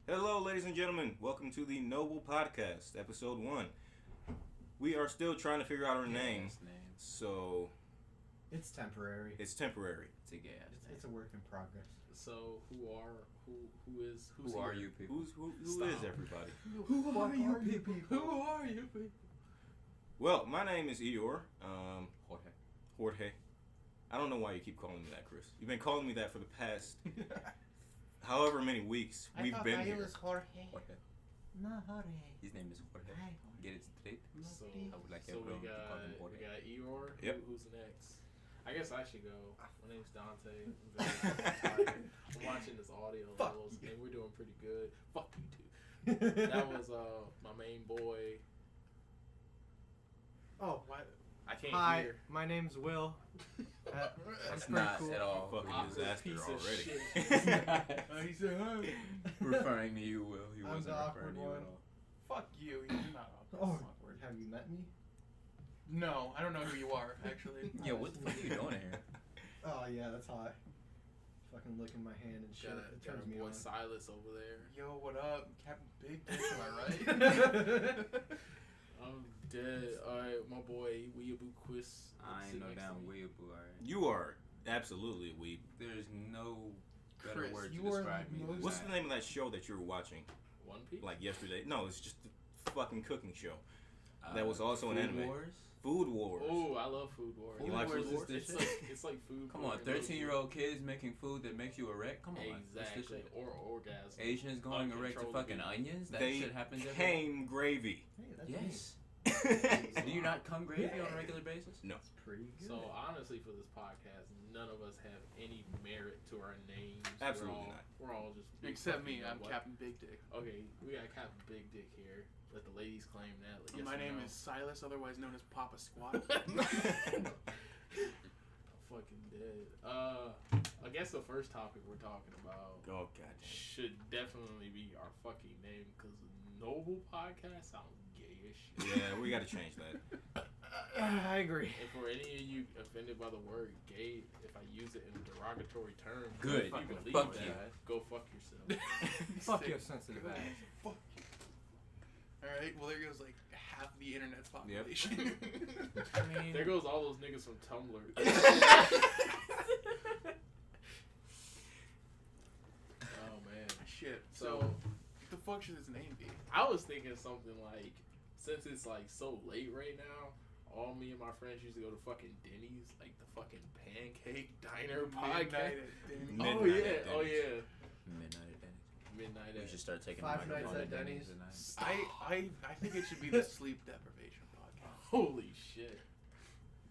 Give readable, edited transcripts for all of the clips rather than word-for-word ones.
Hello, ladies and gentlemen. Welcome to the Noble Podcast, episode 1. We are still trying to figure out our name, so it's temporary. It's temporary. It's a gas. It's a work in progress. So who are you people? Who is everybody? Who are you people? Who are you people? Well, my name is Eeyore. Jorge. I don't know why you keep calling me that, Chris. You've been calling me that for the past however many weeks we've been here. Was Jorge. No, Jorge. His name is Jorge. Hi, Get it straight. So, I would like so everyone we to call him got Jorge. Eeyore. Yep. Who's next? I guess I should go. My name's Danté. I'm very tired. I'm watching this audio levels, and we're doing pretty good. Fuck you too. That was my main boy. Oh, I can't hi. hear. My name's Will. That's pretty not cool. at all. Fucking disaster Piece of already. shit. He said hi. Referring to you, Will. He I'm wasn't the referring awkward to you one. at all. Fuck you, you're not Oh, awkward. awkward. Have you met me? No, I don't know who you are, actually. Yo, what the fuck are you doing here? Oh yeah, that's hot. Fucking licking my hand and shit. Got It our turns me boy on. Silas over there. Yo, what up? Captain Big Dick, am I right? I'm dead. Alright, my boy Weeaboo Quiz. I ain't no damn weeaboo, alright? You are absolutely a weeb. There's no better Chris, word to you are describe the me. most- than What's that. the name of that show that you were watching, One Piece. like yesterday? No, it's just a fucking cooking show. That was also an Food anime. Wars? Food Wars. Oh, I love Food Wars. You like Food Wars? This It's shit? like food. Come on, 13-year-old kids making food that makes you erect? Come on. What's this Exactly. shit? Or orgasm. Asians going erect to fucking Uncontrollably. onions? That They shit happens every came gravy. Hey, that's Yes. me. Do you not come gravy on a regular basis? No. That's pretty good. So honestly, for this podcast, none of us have any merit to our names. Absolutely not. We're all just Except me, fucking I'm what- Captain Big Dick. Okay, we got Captain Big Dick here. Let the ladies claim that. Like, yes My or name no? is Silas, otherwise known as Papa Squat. I'm fucking dead. I guess the first topic we're talking about Oh god. should definitely be our fucking name, because Noble Podcast sounds gay as shit. Yeah, we gotta change that. I agree. If for any of you offended by the word gay, if I use it in a derogatory term, Good. you can leave Fuck that. you. Go fuck yourself. Fuck Sick. your sensitive ass. Fuck you. Alright, well there goes like half the internet's Yep. population. I mean, There goes all those niggas from Tumblr. Oh man. Shit. So So, what the fuck should this name be? I was thinking something like, since it's like so late right now, all me and my friends used to go to fucking Denny's, like the fucking Pancake Diner Midnight podcast. at Denny's. Midnight Oh yeah, at oh Denny's. yeah. Midnight at Denny's. Midnight We at. should start taking Five the microphone Nights to at Denny's Denny's. tonight. I think it should be the sleep deprivation podcast. Holy shit.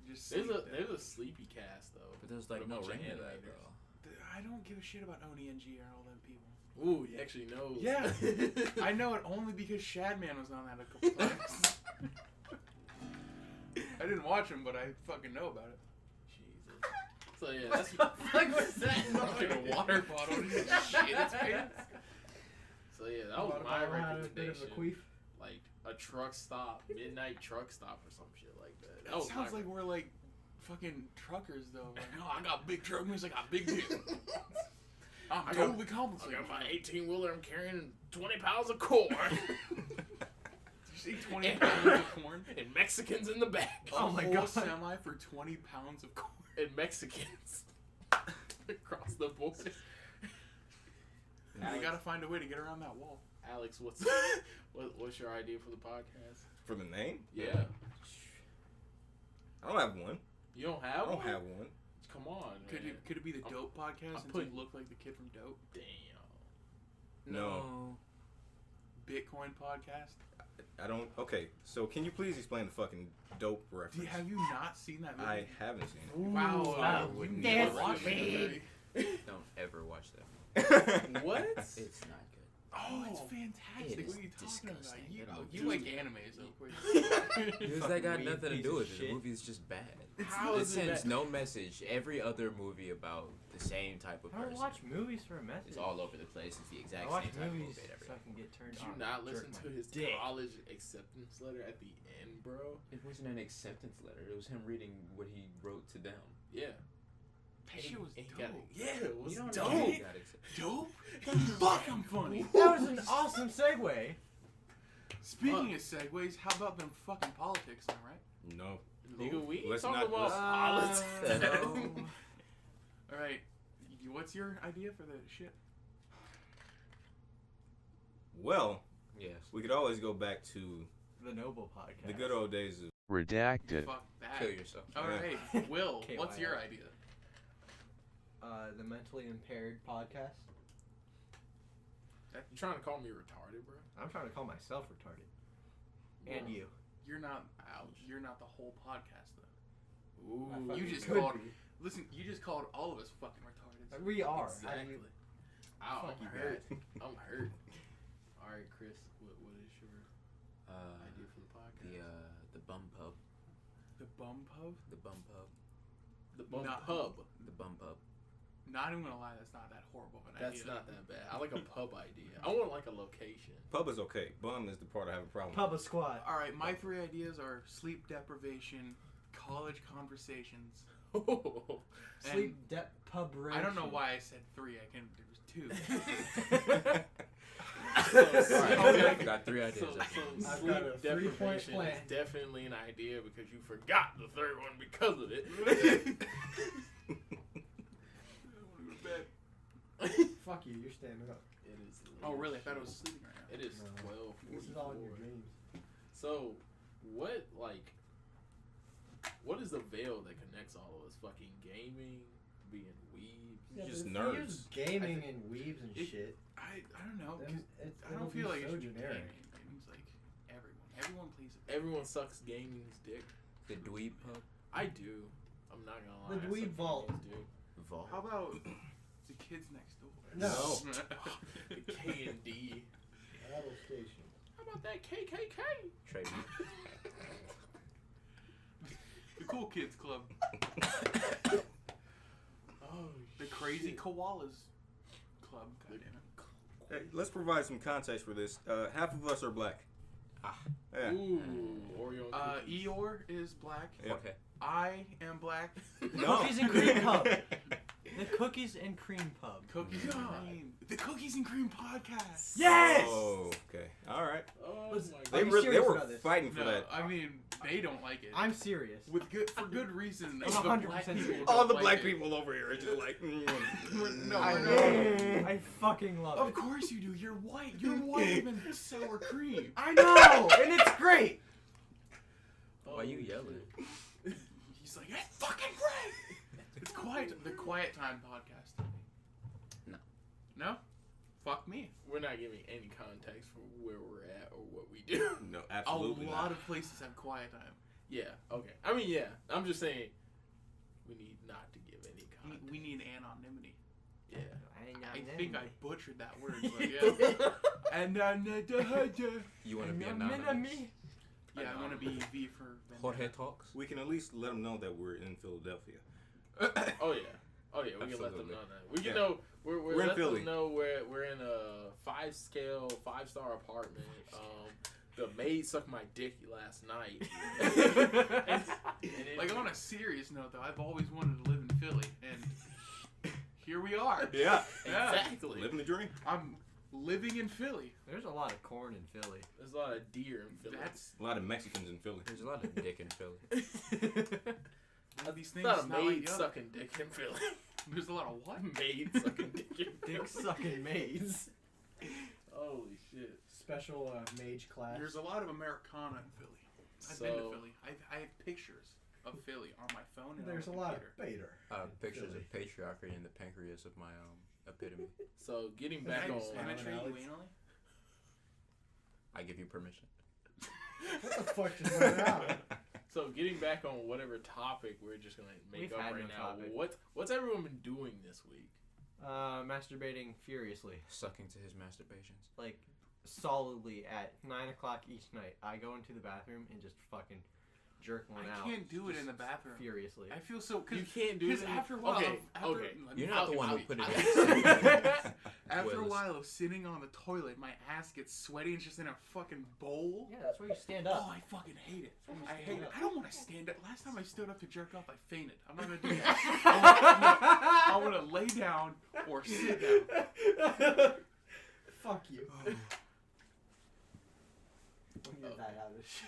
Just There's sleep there's a sleepy cast though. But there's like With a no bunch of ring to that, animators. though. I don't give a shit about Oni and G and all them people. Ooh, he actually knows. Yeah, I know it only because Shadman was on that a couple times. I didn't watch him, but I fucking know about it. Jesus. So yeah, that's fuck was that Fucking a noise? water bottle. Shit, its pants. so yeah, that was Water my bottle had a bit of a recommendation. queef. Like a truck stop, midnight truck stop or some shit like that. That That was sounds my like we're like fucking truckers though. Like, no, I got big truck means I got big dick. I'm I totally got compensated. my 18 wheeler. I'm carrying 20 pounds of corn Did you say 20 pounds of corn? and Mexicans in the back. Oh my whole God. semi for 20 pounds of corn. And Mexicans across the board. We gotta find a way to get around that wall. Alex, what's your idea for the podcast? For the name? Yeah, I don't have one. you don't I have don't one? have one. Come on, Could man. it be the Dope podcast since putting- you look like the kid from Dope? Damn. No. Bitcoin podcast? I don't. Okay, so can you please explain the fucking dope reference? Have you not seen that movie? I haven't seen Wow, Wow, you would need never to watch watch it. Don't ever watch that. it. What? It's not good. Oh, it's Oh, fantastic. it What is are you talking about? disgusting. You, That you movie- like animes, of Because Fucking that got weird nothing to piece do of with it. The shit. movie is just bad. How It is it sends bad? no message. Every other movie about the same type of I don't person. watch movies for a message. It's all over the place. It's the I exact watch same type of movies movie. so I can get turned Did on. you not Jerk listen my to his dick. college acceptance letter at the end, bro? It wasn't an acceptance letter. It was him reading what he wrote to them. Yeah. That shit was dope. It was You don't dope. know you gotta accept- Dope? Fucking funny. That was an awesome segue. Speaking of segues, how about them fucking politics, am I right? No. Nigga, we Let's talking not- about let's- politics. Alright, what's your idea for the shit? Well, Yes. we could always go back to The Noble Podcast. the good old days of. Redacted. Fuck that. Kill yourself. Alright, Will, KYL. what's your idea? The Mentally Impaired Podcast. You trying to call me retarded, bro? I'm trying to call myself retarded. And Yeah. you. You're not the whole podcast though. Ooh. I fucking You just could called be. Listen, you just called all of us fucking retarded. We are. Exactly. Ow, Fuck I'm you hurt. I'm hurt. All right, Chris. What is your Uh, idea for the podcast? the bum pub. The bum pub? The bum pub. The bum Nah. pub. The bum pub. Not even gonna lie, that's not that horrible of an That's idea. not that bad. I like a pub idea. I want like a location. Pub is okay. Bum is the part I have a problem Pub a squad. Alright, my 3 ideas are sleep deprivation, college conversations. Sleep pub I don't know why I said 3. There was 2. Alright, I got 3 ideas. So I've sleep got a 3-point deprivation plan. is definitely an idea because you forgot the third one because of it. Fuck you, you're standing up. It is. Oh, really? I thought I was sleeping right now. It is No. 12. This is all in your dreams. So, what is the veil that connects all of us? Fucking gaming, being weebs. Yeah, just but if we nerds. use gaming and weebs and It- shit. I don't know. 'Cause Then I it'll don't feel be like so it should be generic. gaming. It means like everyone. Everyone plays it. Everyone sucks gaming's dick. The dweeb pub. I do. I'm not gonna lie. The I dweeb suck vault. gaming's dick. Vault. How about the kids next door? No. The K and D. Battle station. How about that KKK? Trademark. The Cool Kids Club. Oh, The Crazy shit. Koalas Club. God damn it. Hey, let's provide some context for this. Half of us are black. Ah. Yeah. Ooh, Oreo cookies. Eeyore is black. Yeah. Okay. I am black. No. Cookies and cream pub. The Cookies and Cream Pub. Cookies and God. Cream. The Cookies and Cream podcast. Yes! Oh, okay. All right. Oh Listen, my Are They, you god. they serious were about this? fighting for No, that. I mean they don't like it. I'm serious. For good reason. I'm The 100% black serious. people All don't the like black it. people over here are just like, No, I, we're not. I fucking love Of it. course you do. You're white. You're whiter than sour cream. I know, and it's great. Why you yelling? He's like, it's fucking great. It's quiet. The Quiet Time podcast. No. No? Fuck me. We're not giving any context for where we're at or what we do. No, A absolutely lot not. of places have Quiet Time. Yeah, okay. I mean, yeah. I'm just saying we need not to give any context. We need anonymity. Yeah. I think I butchered that word, but yeah. And You want to be anonymous? yeah, I want to be V for Jorge Vendetta. talks. We can at least let them know that we're in Philadelphia. Oh yeah. Oh yeah. We can let them Absolutely. know that. We can Yeah. know we're in let Philly. them know we're in a 5-star apartment. The maid sucked my dick last night. And it- Like on a serious note, though, I've always wanted to live in Philly, and here we are. Yeah. Yeah. Exactly. Living the dream. I'm living in Philly. There's a lot of corn in Philly. There's a lot of deer in Philly. That's A lot of Mexicans in Philly. There's a lot of dick in Philly. one of these things. not is a not like maid the other. sucking dick in Philly. There's a lot of what? Maid sucking dick in Philly. Dick sucking maids. Holy shit. Special mage class. There's a lot of Americana in Philly. I've been to Philly. I have pictures of Philly on my phone and There's a on my lot of computer. Bader. Pictures Philly. of patriarchy in the pancreas of my epitome. So getting Can back I on. penetrate you Alex. anally? I give you permission. What the fuck just went out? So getting back on whatever topic we're just gonna make We've up had right no now. topic. What's everyone been doing this week? Masturbating furiously. Sucking to his masturbations. Like, solidly at 9 o'clock each night. I go into the bathroom and just fucking jerk one out. I can't do it in the bathroom. Furiously. I feel so... You can't do it. Because after a while... Okay. You're not the one who put it in. After a while of sitting on the toilet, my ass gets sweaty and it's just in a fucking bowl. Yeah, that's where you stand up. Oh, I fucking hate it. I hate it. I don't want to stand up. Last time I stood up to jerk off, I fainted. I'm not going to do that. I want to lay down or sit down. Fuck you.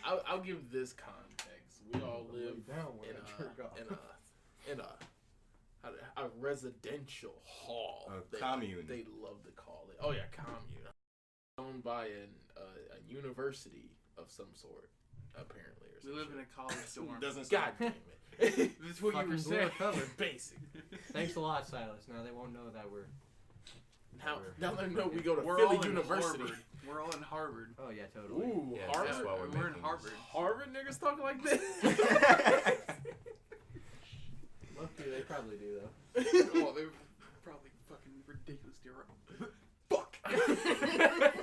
I'll give this context. We all live in a residential hall. A commune. They love to call it. Oh yeah, commune. Owned by a university of some sort, apparently. Or We live in a college dorm. Doesn't God damn it. That's what you were saying. Basic. Thanks a lot, Silas. Now they won't know that we're... Now they know we go to We're Philly all in University. Harvard. We're all in Harvard. Oh, yeah, totally. Ooh, Yeah, Harvard. that's why We're in Harvard. Harvard niggas talk like this. Luckily, they probably do, though. Well, they're probably fucking ridiculously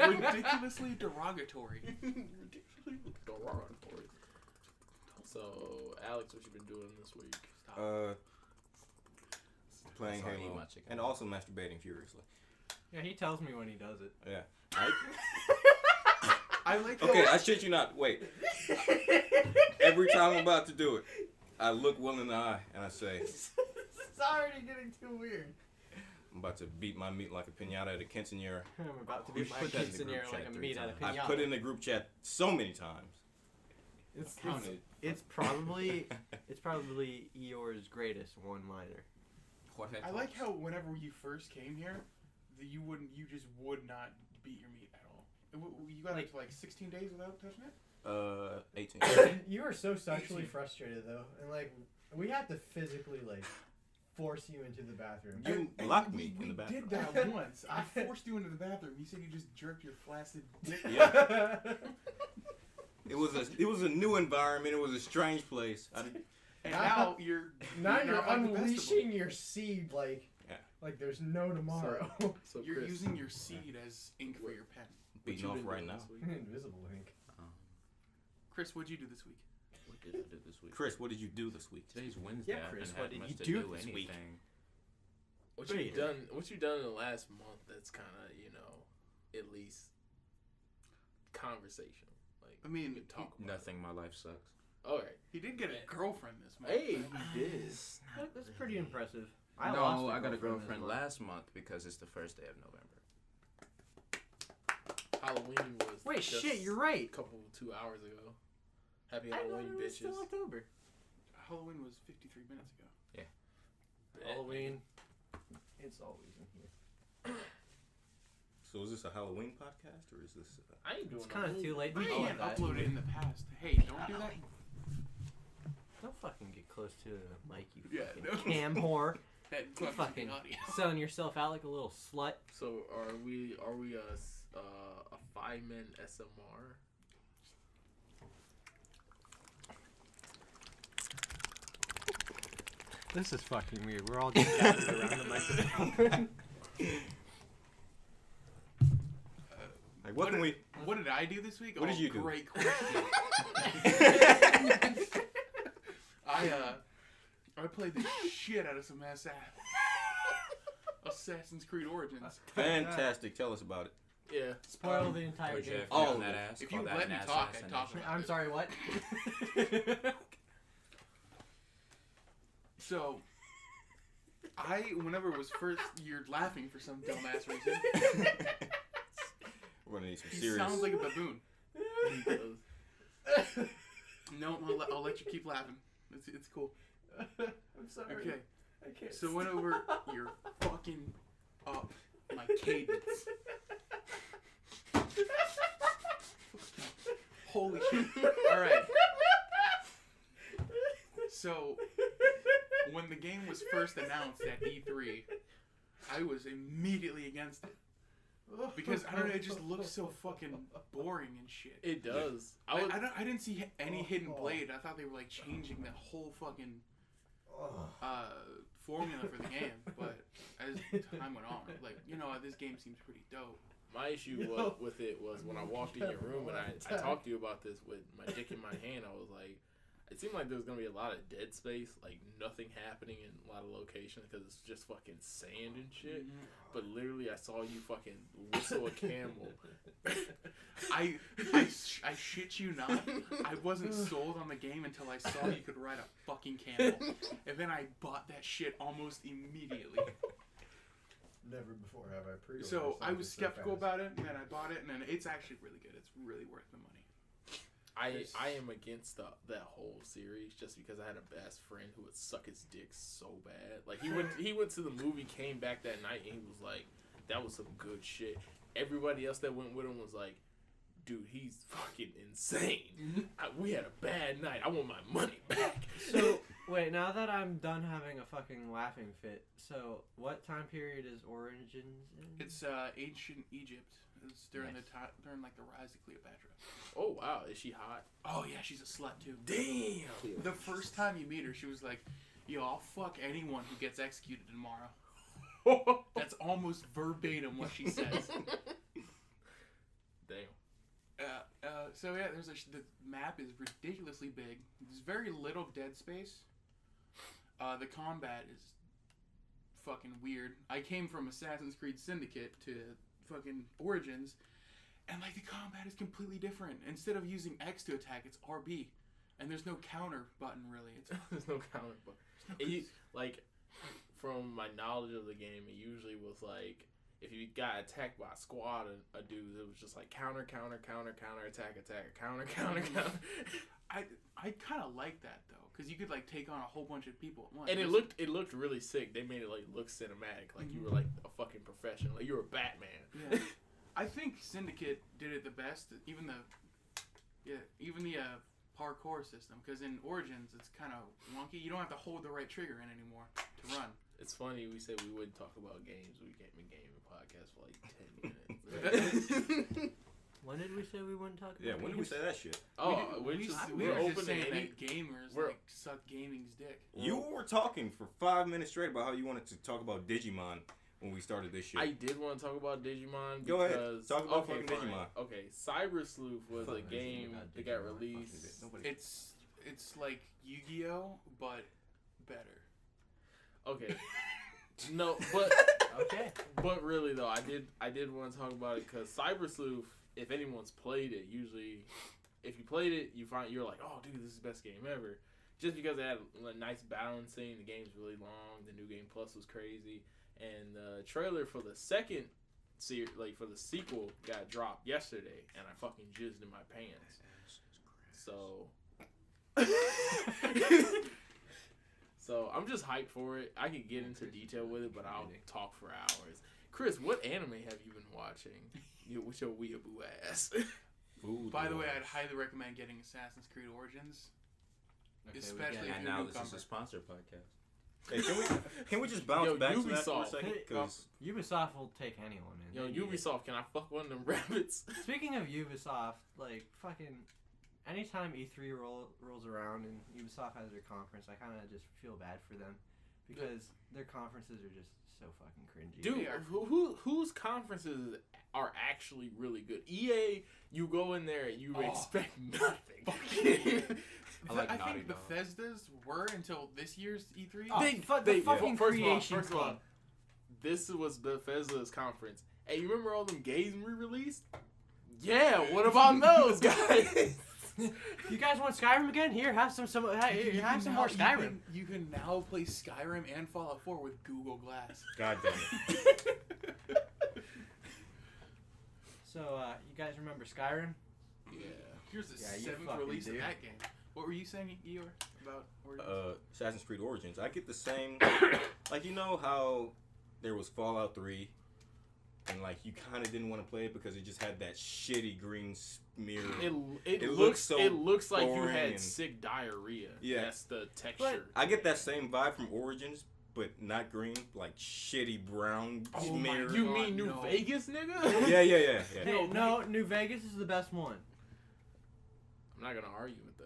ridiculously derogatory. Ridiculously derogatory. So, Alex, what you been doing this week? Playing Sorry, Halo. my chicken. And also masturbating furiously. Yeah, he tells me when he does it. Yeah. I like Okay, I shit you not. Wait. Every time I'm about to do it, I look Will in the eye and I say, It's already getting too weird. I'm about to beat my meat like a piñata at a quinceañera. I'm about to be my put that in the group quinceañera like chat a 3 meat at a times. pinata. I've put it in the group chat so many times. It's probably Eeyore's greatest one-liner. I like how whenever you first came here, that you just would not beat your meat at all. You got like 16 days without touching it? 18. You were so sexually 18. frustrated though, and like we had to physically like force you into the bathroom. You locked me in the bathroom. We did that once. I forced you into the bathroom. You said you just jerked your flaccid dick. Yeah. It was a new environment. It was a strange place. And now you're Now you're not like the unleashing your seed like there's no tomorrow. So you're Chris, using your seed as ink for your pen. beating off right now. Invisible ink. Chris, what'd you do this week? What did I do this week? Chris, what did you do this week? Today's Wednesday. Yeah, I Chris, haven't what had did much you to do do this week? anything. What you done in the last month that's kind of, at least conversation. Like, I mean, we can talk about Nothing. My life sucks. All right. He did get a girlfriend this month. Hey, he did. That's pretty impressive. I got a girlfriend last month because it's the first day of November. Halloween was Wait, just shit, you're right. a couple 2 hours ago. Happy I Halloween, thought it was bitches. still October. Halloween was 53 minutes ago. Halloween. It's always in here. So is this a Halloween podcast or is this? I ain't doing It's kind of too late to We call can't it that. upload it in the past. Hey, don't do that. Don't fucking get close to the mic, you Yeah, fucking cam whore. That You fucking selling yourself out like a little slut. So are we a 5-man SMR? This is fucking weird. We're all just gathered around the microphone. Like, what can we? What did I do this week? What did you do? Great question. I played the shit out of some Assassin's Creed Origins. Fantastic. Tell us about it. Yeah. Spoil the entire Would you game. have All found of that it. ass? If Call you that let an me ass talk, I assassination? talk. I'm sorry, what? So, whenever it was first, you're laughing for some dumbass reason. We're gonna need some He serious. sounds like a baboon. He does. No, I'll let you keep laughing. It's cool. I'm sorry. Okay. I can't. So whenever you're fucking up my cadence. Holy shit. Alright. So, when the game was first announced at E3, I was immediately against it. Because, I don't know, it just looks so fucking boring and shit. It does. I didn't see any hidden blade. I thought they were, like, changing the whole fucking formula for the game. But as time went on, like, this game seems pretty dope. My issue with it was when I walked in your room and I talked to you about this with my dick in my hand. I was like, it seemed like there was gonna be a lot of dead space, like nothing happening in a lot of locations because it's just fucking sand and shit. But literally, I saw you fucking whistle a camel. I shit you not. I wasn't sold on the game until I saw you could ride a fucking camel, and then I bought that shit almost immediately. Never before have I pre-ordered. So I was something skeptical so fast. about it, and then I bought it, and then it's actually really good. It's really worth the money. I am against that whole series just because I had a best friend who would suck his dick so bad. Like he went to the movie, came back that night, and he was like, "That was some good shit." Everybody else that went with him was like, "Dude, he's fucking insane. We had a bad night. I want my money back." So wait, now that I'm done having a fucking laughing fit, so what time period is Origins in? It's ancient Egypt. It's during during like the rise of Cleopatra. Oh wow, is she hot? Oh yeah, she's a slut too. Damn. The first time you meet her, she was like, "Yo, I'll fuck anyone who gets executed tomorrow." That's almost verbatim what she says. Damn. So yeah, the map is ridiculously big. There's very little dead space. The combat is fucking weird. I came from Assassin's Creed Syndicate to fucking Origins, and like the combat is completely different. Instead of using X to attack, it's RB, and there's no counter button really. There's no counter button. Like, from my knowledge of the game, it usually was like, if you got attacked by a squad of dudes, it was just like counter, attack, counter. I kind of like that though, because you could like take on a whole bunch of people at once. And it looked really sick. They made it like look cinematic, like you were like a fucking professional, like you were Batman. Yeah. I think Syndicate did it the best. Even the parkour system, because in Origins it's kind of wonky. You don't have to hold the right trigger in anymore to run. It's funny we said we wouldn't talk about games. We came in gaming podcast for like 10 minutes. When did we say we wouldn't talk about Yeah, when did we say that shit? Oh, we we're were open just to saying any. that gamers we're- like suck gaming's dick. You were talking for 5 minutes straight about how you wanted to talk about Digimon when we started this shit. I did want to talk about Digimon. Go ahead. Because, Talk about okay, fucking fine. Digimon. Okay, Cyber Sleuth was Fuck, a I just game forgot that got Digimon. released. It's like Yu-Gi-Oh, but better. Okay. No, but Okay. but really though, I did want to talk about it because Cyber Sleuth, if anyone's played it, usually if you played it, you're like, oh dude, this is the best game ever. Just because it had a nice balancing, the game's really long, the new game plus was crazy, and the trailer for the second for the sequel got dropped yesterday, and I fucking jizzed in my pants. So. So I'm just hyped for it. I could get into detail with it, but I'll talk for hours. Chris, what anime have you been watching? With your weeaboo ass. By the way, I'd highly recommend getting Assassin's Creed Origins. Okay, Especially if and you're a now this is newcomer. a sponsored podcast. Hey, can we just bounce Yo, back to that for a Ubisoft. second? Cause Ubisoft will take anyone, man. Yo, Ubisoft, can I fuck one of them rabbits? Speaking of Ubisoft, like fucking, anytime E3 rolls around and Ubisoft has their conference, I kind of just feel bad for them because their conferences are just so fucking cringy. Dude, whose conferences are actually really good? EA, you go in there and you expect nothing. I I think Dog. Bethesda's were until this year's E3. Oh, the fucking Creation first of all, Club. this was Bethesda's conference. Hey, you remember all them games we released? Yeah, what about those guys? You guys want Skyrim again? Here, have some have some more Skyrim. You can now play Skyrim and Fallout 4 with Google Glass. God damn it. So, you guys remember Skyrim? Yeah. Here's the Yeah, you 7th fucking release do. of that game. What were you saying, Eeyore, about Origins? Assassin's Creed Origins. I get the same, like, you know how there was Fallout 3 and like you kind of didn't want to play it because it just had that shitty green smear. It looks so looks like you boring had and- sick diarrhea. Yeah. That's the texture. I get that same vibe from Origins, but not green, like shitty brown Oh my smear. You God, mean New no. Vegas, nigga? Yeah. Hey, no, New Vegas is the best one. I'm not gonna argue with that.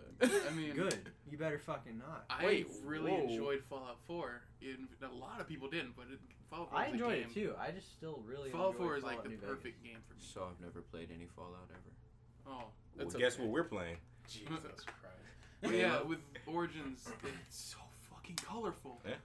I mean, Good. You better fucking not. I Wait, really whoa. enjoyed Fallout 4. A lot of people didn't, but Fallout 4 I is enjoyed a it game. too. I just still really Fallout enjoy 4 is like Fallout the New Vegas. perfect game for me. So I've never played any Fallout ever. Oh, Well, That's guess okay. what we're playing? Jesus Christ. But yeah, with Origins, it's so fucking colorful. Yeah.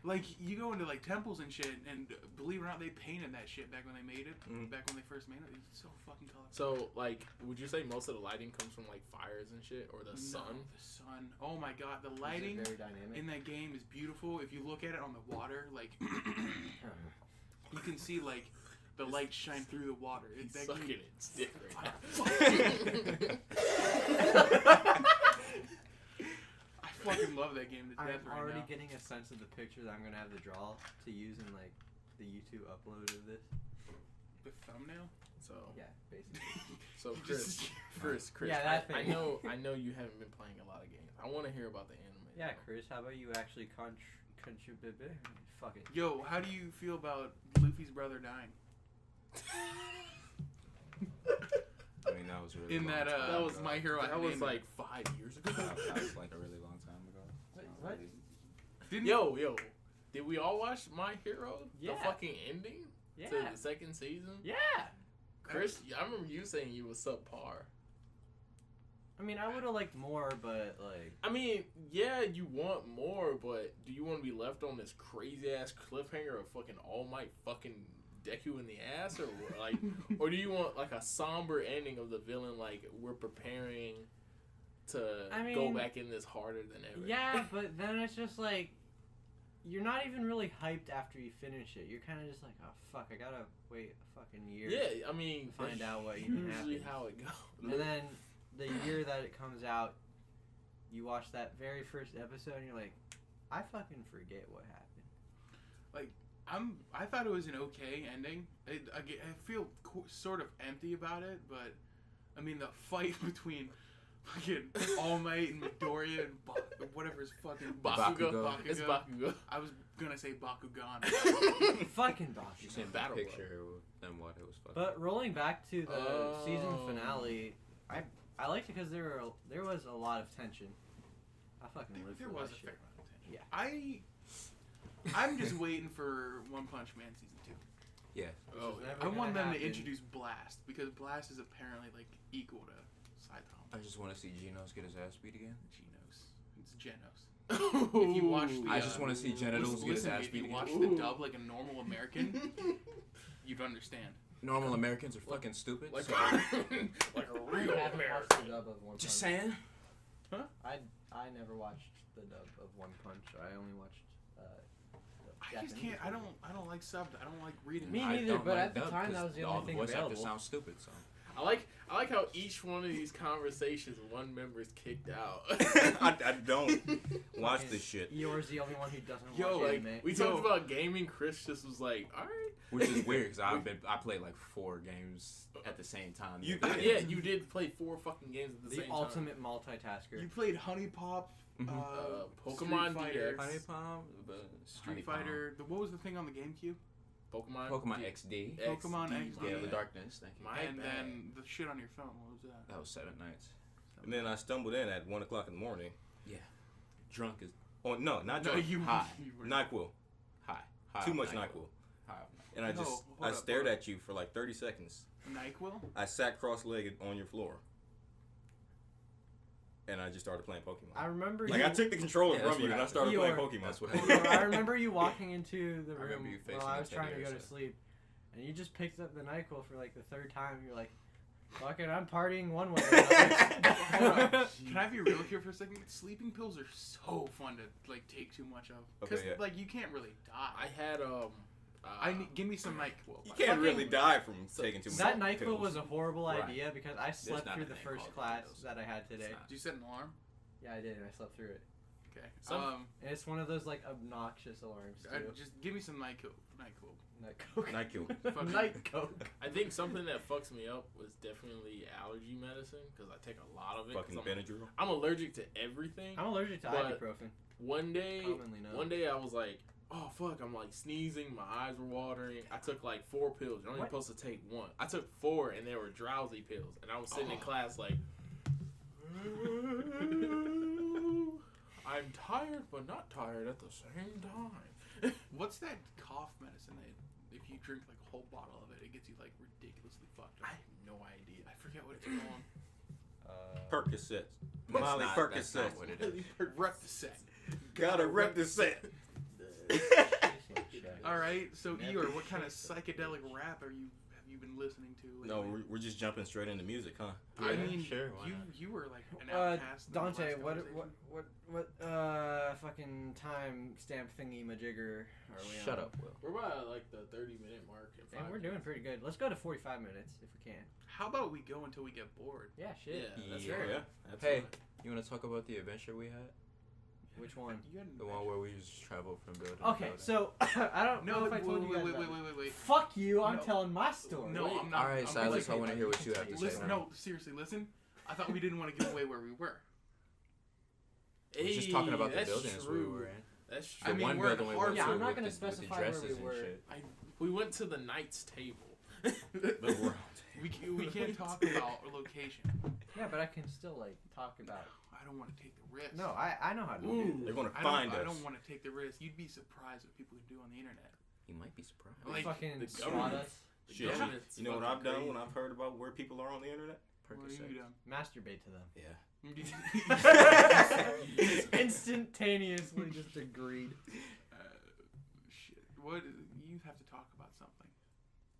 Like, you go into, like, temples and shit, and believe it or not, they painted that shit back when they made it. Back when they first made it. It's so fucking colorful. So, like, would you say most of the lighting comes from, like, fires and shit? Or the sun? No, the sun. Oh my god, the lighting Very dynamic. in that game is beautiful. If you look at it on the water, like, you can see, like, the light shine through the water. He's That sucking game- its dick right now. I fucking love that game to I'm death right already now. getting a sense of the picture that I'm gonna have to draw to use in like the YouTube upload of this. The thumbnail? So, Yeah, basically. so Just- Chris, Yeah, that I thing. know you haven't been playing a lot of games. I want to hear about the anime. Yeah, Chris, how about you actually contribute? Fuck it. Yo, how do you feel about Luffy's brother dying? I mean, that was really In long that, time that was ago. My Hero That was Academia. like 5 years ago. That was like a really long time ago. Wait, It's what? not really- Didn't Yo, did we all watch My Hero? Yeah. The fucking ending Yeah. to the second season. Yeah. Chris, I remember you saying you was subpar. I mean, I would have liked more, but like. I mean, yeah, you want more, but do you want to be left on this crazy ass cliffhanger of fucking All Might fucking deck you in the ass, or like, or do you want like a somber ending of the villain, like we're preparing to go mean, back in this harder than ever? Yeah, but then it's just like. You're not even really hyped after you finish it. You're kind of just like, oh fuck, I gotta wait a fucking year. Yeah, I mean, to find that's out what even usually happened. how it goes. And then the year that it comes out, you watch that very first episode and you're like, I fucking forget what happened. I thought it was an okay ending. I feel sort of empty about it, but I mean the fight between fucking All Might and Midoriya and whatever his fucking Bakugo. It's Bakugo. I was gonna say Bakugan. Fucking You Bakugan. seen Battle the picture and what it was fucking. But rolling back to the season Oh. finale, I liked it because there was a lot of tension. I fucking lived There for was that a fair shit. amount of tension. I'm just waiting for One Punch Man season 2. Yeah. Oh, Which is never I want gonna them to happen. introduce Blast because Blast is apparently like equal to Saitama. I just want to see Genos get his ass beat again. Genos. It's Genos. if If you watch the, I just want to see genitals get his listen, ass if you beat watch again. the dub like a normal American, you'd understand. Normal Americans are fucking stupid. like so- like a I real haven't American. watched the dub of One Just Punch. saying. I never watched the dub of One Punch. I only watched. I just can't. I don't like subbed. I don't like reading. Me I neither, don't but like at the dub time, 'cause that was the all only thing voice actors available. sound stupid. So I like how each one of these conversations, one member is kicked out. I don't watch this shit. Eeyore's the only one who doesn't Yo, watch like anime. we talked about gaming. Chris just was like, all right. which is weird because I played like 4 games at the same time. You- Yeah, you did play 4 fucking games at the The same time. ultimate multitasker. You played Honey Pop, Mhm. Pokemon Street Fighter, DX. Honey Palm, Street Fighter. What was the thing on the GameCube? Pokemon XD. Pokemon XD. Yeah, the Yeah. darkness. Thank you. My And bad. then the shit on your phone. What was that? That was 7 nights. And then I stumbled in at 1 o'clock in the morning. Drunk as Oh no, not No, drunk. you. High. you were- NyQuil. high. Too of much NyQuil. NyQuil. High of NyQuil. And I No, just hold I up, stared hold up. at you for like 30 seconds. NyQuil. I sat cross-legged on your floor. And I just started playing Pokemon. I remember Like you. I took the controller Yeah, that's from you what and I happened. started playing Eeyore. Pokemon. That's what Eeyore, I remember you walking into the I remember room you facing while I was up to trying to Eeyore, go to so. sleep, and you just picked up the NyQuil for like the 3rd time. You're like, "Fucking, I'm partying one way." Or another." Can I be real here for a second? Sleeping pills are so fun to like take too much of. Because Okay, yeah. like you can't really die. I had Give me some NyQuil. You can't really die from taking too much. That NyQuil pills. was a horrible Right. idea because I slept not through a the thing first called class pills. that I had today. It's not. Did you set an alarm? Yeah, I did, and I slept through it. Okay. Some- And it's one of those like obnoxious alarms too. Just give me some NyQuil. Night Coke. NyQuil. Night Coke. I think something that fucks me up was definitely allergy medicine because I take a lot of it. 'cause Fucking Benadryl. I'm allergic to everything. I'm allergic to But- ibuprofen. One day Commonly known. I was like, oh fuck, I'm like sneezing, my eyes were watering. I took like 4 pills. You're only What? supposed to take 1. I took 4 and they were drowsy pills. And I was sitting in class like, I'm tired but not tired at the same time. What's that cough medicine that if you drink like a whole bottle of it, it gets you like ridiculously fucked I up? have no idea. I forget what it's called. Percocets. Molly That's Percocet. not what it is. Rep the set. Gotta rep the set. All right, so Never Eeyore, what kind of shake psychedelic rap have you been listening to? No, lately? we're just jumping straight into music, huh? I Yeah, mean, sure, why not? you were like an outcast. in the Dante, last conversation. what fucking time stamp thingy majigger are we Shut on? up, Will. We're about like the 30-minute mark. And we're doing pretty good. Let's go to 45 minutes if we can. How about we go until we get bored? Yeah, shit. Yeah, that's Yeah. fair. Yeah. That's Hey, fine. you want to talk about the adventure we had? Which one? You hadn't The one where we just traveled from building to Okay, building. so I don't know No, if I told you guys wait, about wait, it. wait. Fuck you! I'm No. telling my story. No, I'm not. All right, I'm Silas, I okay, want to but hear you what can you tell have to you. say. Listen, no, seriously, listen. I thought we didn't want to give away where we were. We were just talking about the that's buildings true. we were in. That's The true. I mean, one we're in building we Harvard. went Yeah, to I'm not with gonna the, with the specify where dresses we and were. shit. We went to the Knights table. The world. We can't talk about a location. Yeah, but I can still like talk about. I don't want to take the risk. No, I know how to do Ooh. They're gonna I find don't, us. I don't want to take the risk. You'd be surprised what people can do on the internet. You might be surprised. it. Like, Fucking the swat government. us, The Shit. government's You know what fucking I've done crazy. when I've heard about where people are on the internet? What have Percocet. you done? masturbate to them. Yeah. Instantaneously just agreed. Shit. What? You have to talk about something.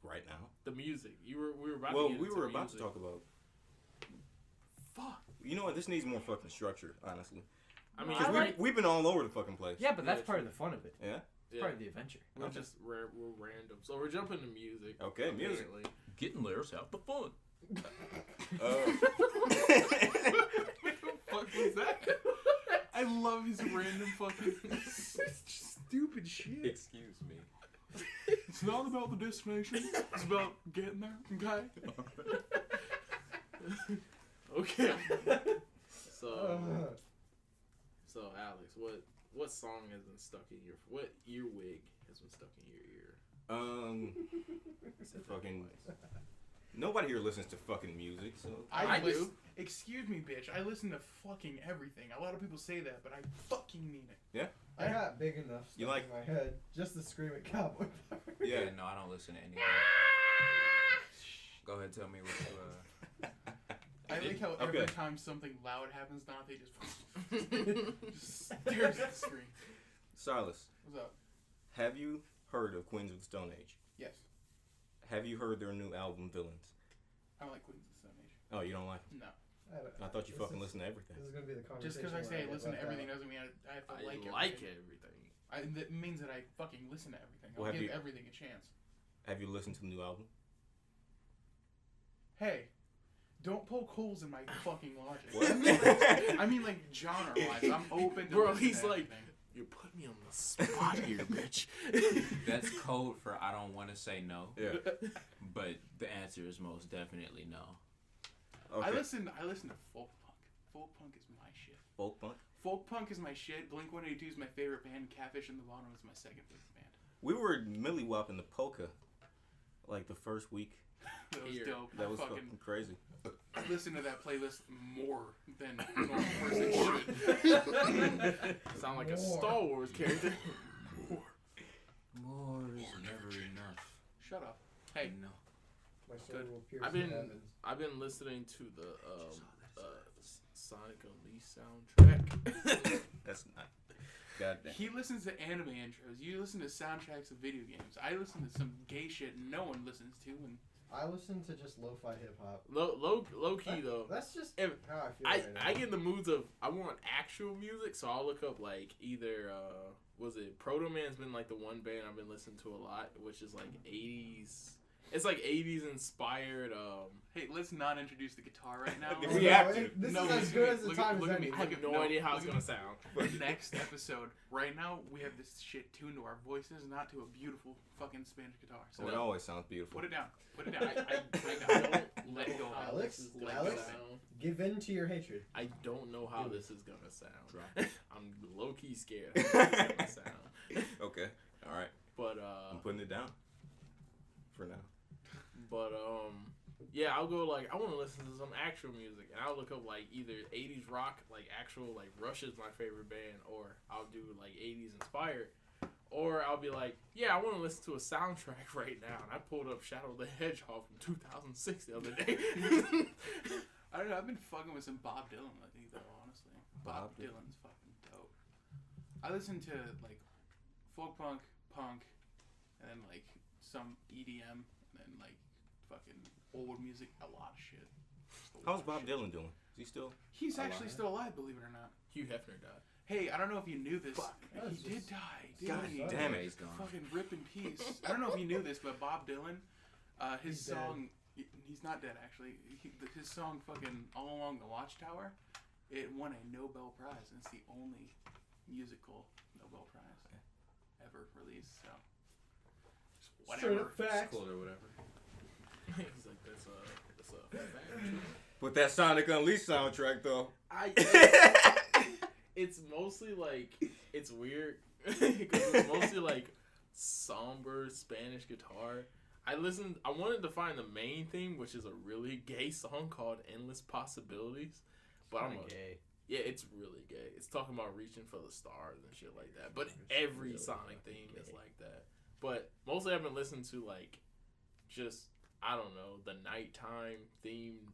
Right now. The music. We were about Well, to get we into were about to music. talk about. Fuck. You know what? This needs more fucking structure, honestly. I mean, I like- We've been all over the fucking place. Yeah, but that's Yeah, part true. of the fun of it. Yeah. It's part of the adventure. We're Okay. just we're random. So we're jumping to music. Okay, music. apparently. Getting layers out the fun. What the fuck was that? I love his random fucking stupid shit. Excuse me. It's not about the destination. It's about getting there. Okay. Okay. So Alex, what song has been stuck in your what earwig has been stuck in your ear? Fucking. Nobody here listens to fucking music, so. I do. Excuse me, bitch. I listen to fucking everything. A lot of people say that, but I fucking mean it. I got big enough stuff You like- in my head just to scream at cowboy part. Yeah. No, I don't listen to any of Go ahead, tell me what you. I like how every Okay. time something loud happens, Danté just stares at the screen. Silas, What's up? have you heard of Queens of the Stone Age? Yes. Have you heard their new album, Villains? I don't like Queens of the Stone Age. Oh, you don't like it? No. I thought you fucking listened to everything. This is gonna be the conversation. Just because I say I listen to everything doesn't mean I have to I like like everything. everything. That means that I fucking listen to everything. I'll Well, have give you- everything a chance. Have you listened to the new album? Hey, don't poke holes in my fucking logic. What? I mean, like, genre-wise, I'm open to Bro, listening he's to like, everything. you put me on the spot here, bitch. That's code for I don't want to say no, Yeah. but the answer is most definitely no. Okay. I listen to folk punk. Folk punk is my shit. Folk punk. Folk punk is my shit. Blink-182 is my favorite band. Catfish and the Bono is my second favorite band. We were milli-whopping the polka, like the first week. That was Here. dope. That was fucking fucking crazy. I listen to that playlist more than a normal person should. Sound like a Star Wars character. More is never enough. Shut up. Hey, No. My soul Good. will pierce I've been listening to the Sonic Unleashed soundtrack. That's not. Goddamn. he listens to anime intros. You listen to soundtracks of video games. I listen to some gay shit no one listens to, and I listen to just lo-fi hip-hop. Low key though. That's just If- how I feel I right now. get in the moods of I want actual music, so I'll look up like either was it Proto Man's been like the one band I've been listening to a lot, which is like 80s. It's like 80s inspired. hey, let's not introduce the guitar right now. We have to. This No, is look as at good me. as the Look at- time look as at me. any. I have no No, idea how look it's at gonna me. sound. Next episode. Right now, we have this shit tuned to our voices, not to a beautiful fucking Spanish guitar. So Well, it always sounds beautiful. put it down. Put it down. I don't Let know go. how Alex? this is gonna Alex? sound. Give in to your hatred. I don't know how this is gonna sound. I'm low key scared how this is gonna sound. Okay. All right. But I'm putting it down. For now. yeah, I'll go like I want to listen to some actual music, and I'll look up like either 80s rock, like actual like Rush is my favorite band, or I'll do like 80s inspired, or I'll be like, yeah, I want to listen to a soundtrack right now, and I pulled up Shadow the Hedgehog from 2006 the other day. I don't know. I've been fucking with some Bob Dylan lately, though. Honestly, Bob Dylan's fucking dope. I listen to like folk punk, and then like some EDM, and then like fucking old music. A lot of shit. How's Bob Dylan doing? Is he still? He's actually still alive, believe it or not. Hugh Hefner died. Hey, I don't know if you knew this. Fuck. He did die. God Didn't he? damn it. He's gone. Fucking rip in peace. I don't know if you knew this, but Bob Dylan, his He's dead. song, he's not dead actually. His song, fucking All Along the Watchtower, it won a Nobel Prize, and it's the only musical Nobel Prize ever released. So, just whatever. It's cool or whatever. He's like, that's a fact. With that Sonic Unleashed soundtrack, though. It's mostly like, it's weird because it's mostly like somber Spanish guitar. I wanted to find the main theme, which is a really gay song called Endless Possibilities. But I'm gay. Yeah, it's really gay. It's talking about reaching for the stars and shit like that. But every really Sonic theme gay. is like that. But mostly I've been listening to like, just, I don't know, the nighttime themed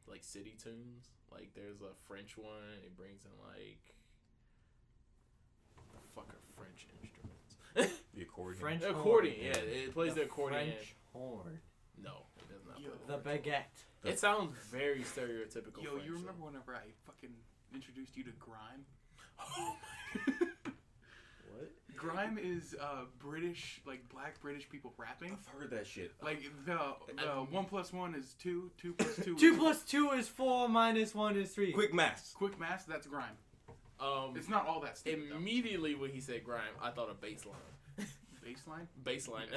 like city tunes. Like there's a French one. It brings in like French instruments. The accordion. French Accordion, horn. yeah. It plays the accordion. French horn. No, it does not. Yo, Play The baguette. it sounds very stereotypical. Yo, French, you remember though. whenever I fucking introduced you to grime? Oh What? Grime is British, like black British people rapping. I've heard that shit. Like the 1 + 1 is 2, 2 + 2 2 + 2 is 4 - 1 is 3. Quick maths. Quick math, that's grime. my. It's not all that stupid. Immediately when he said grime, I thought of baseline. Baseline? Baseline.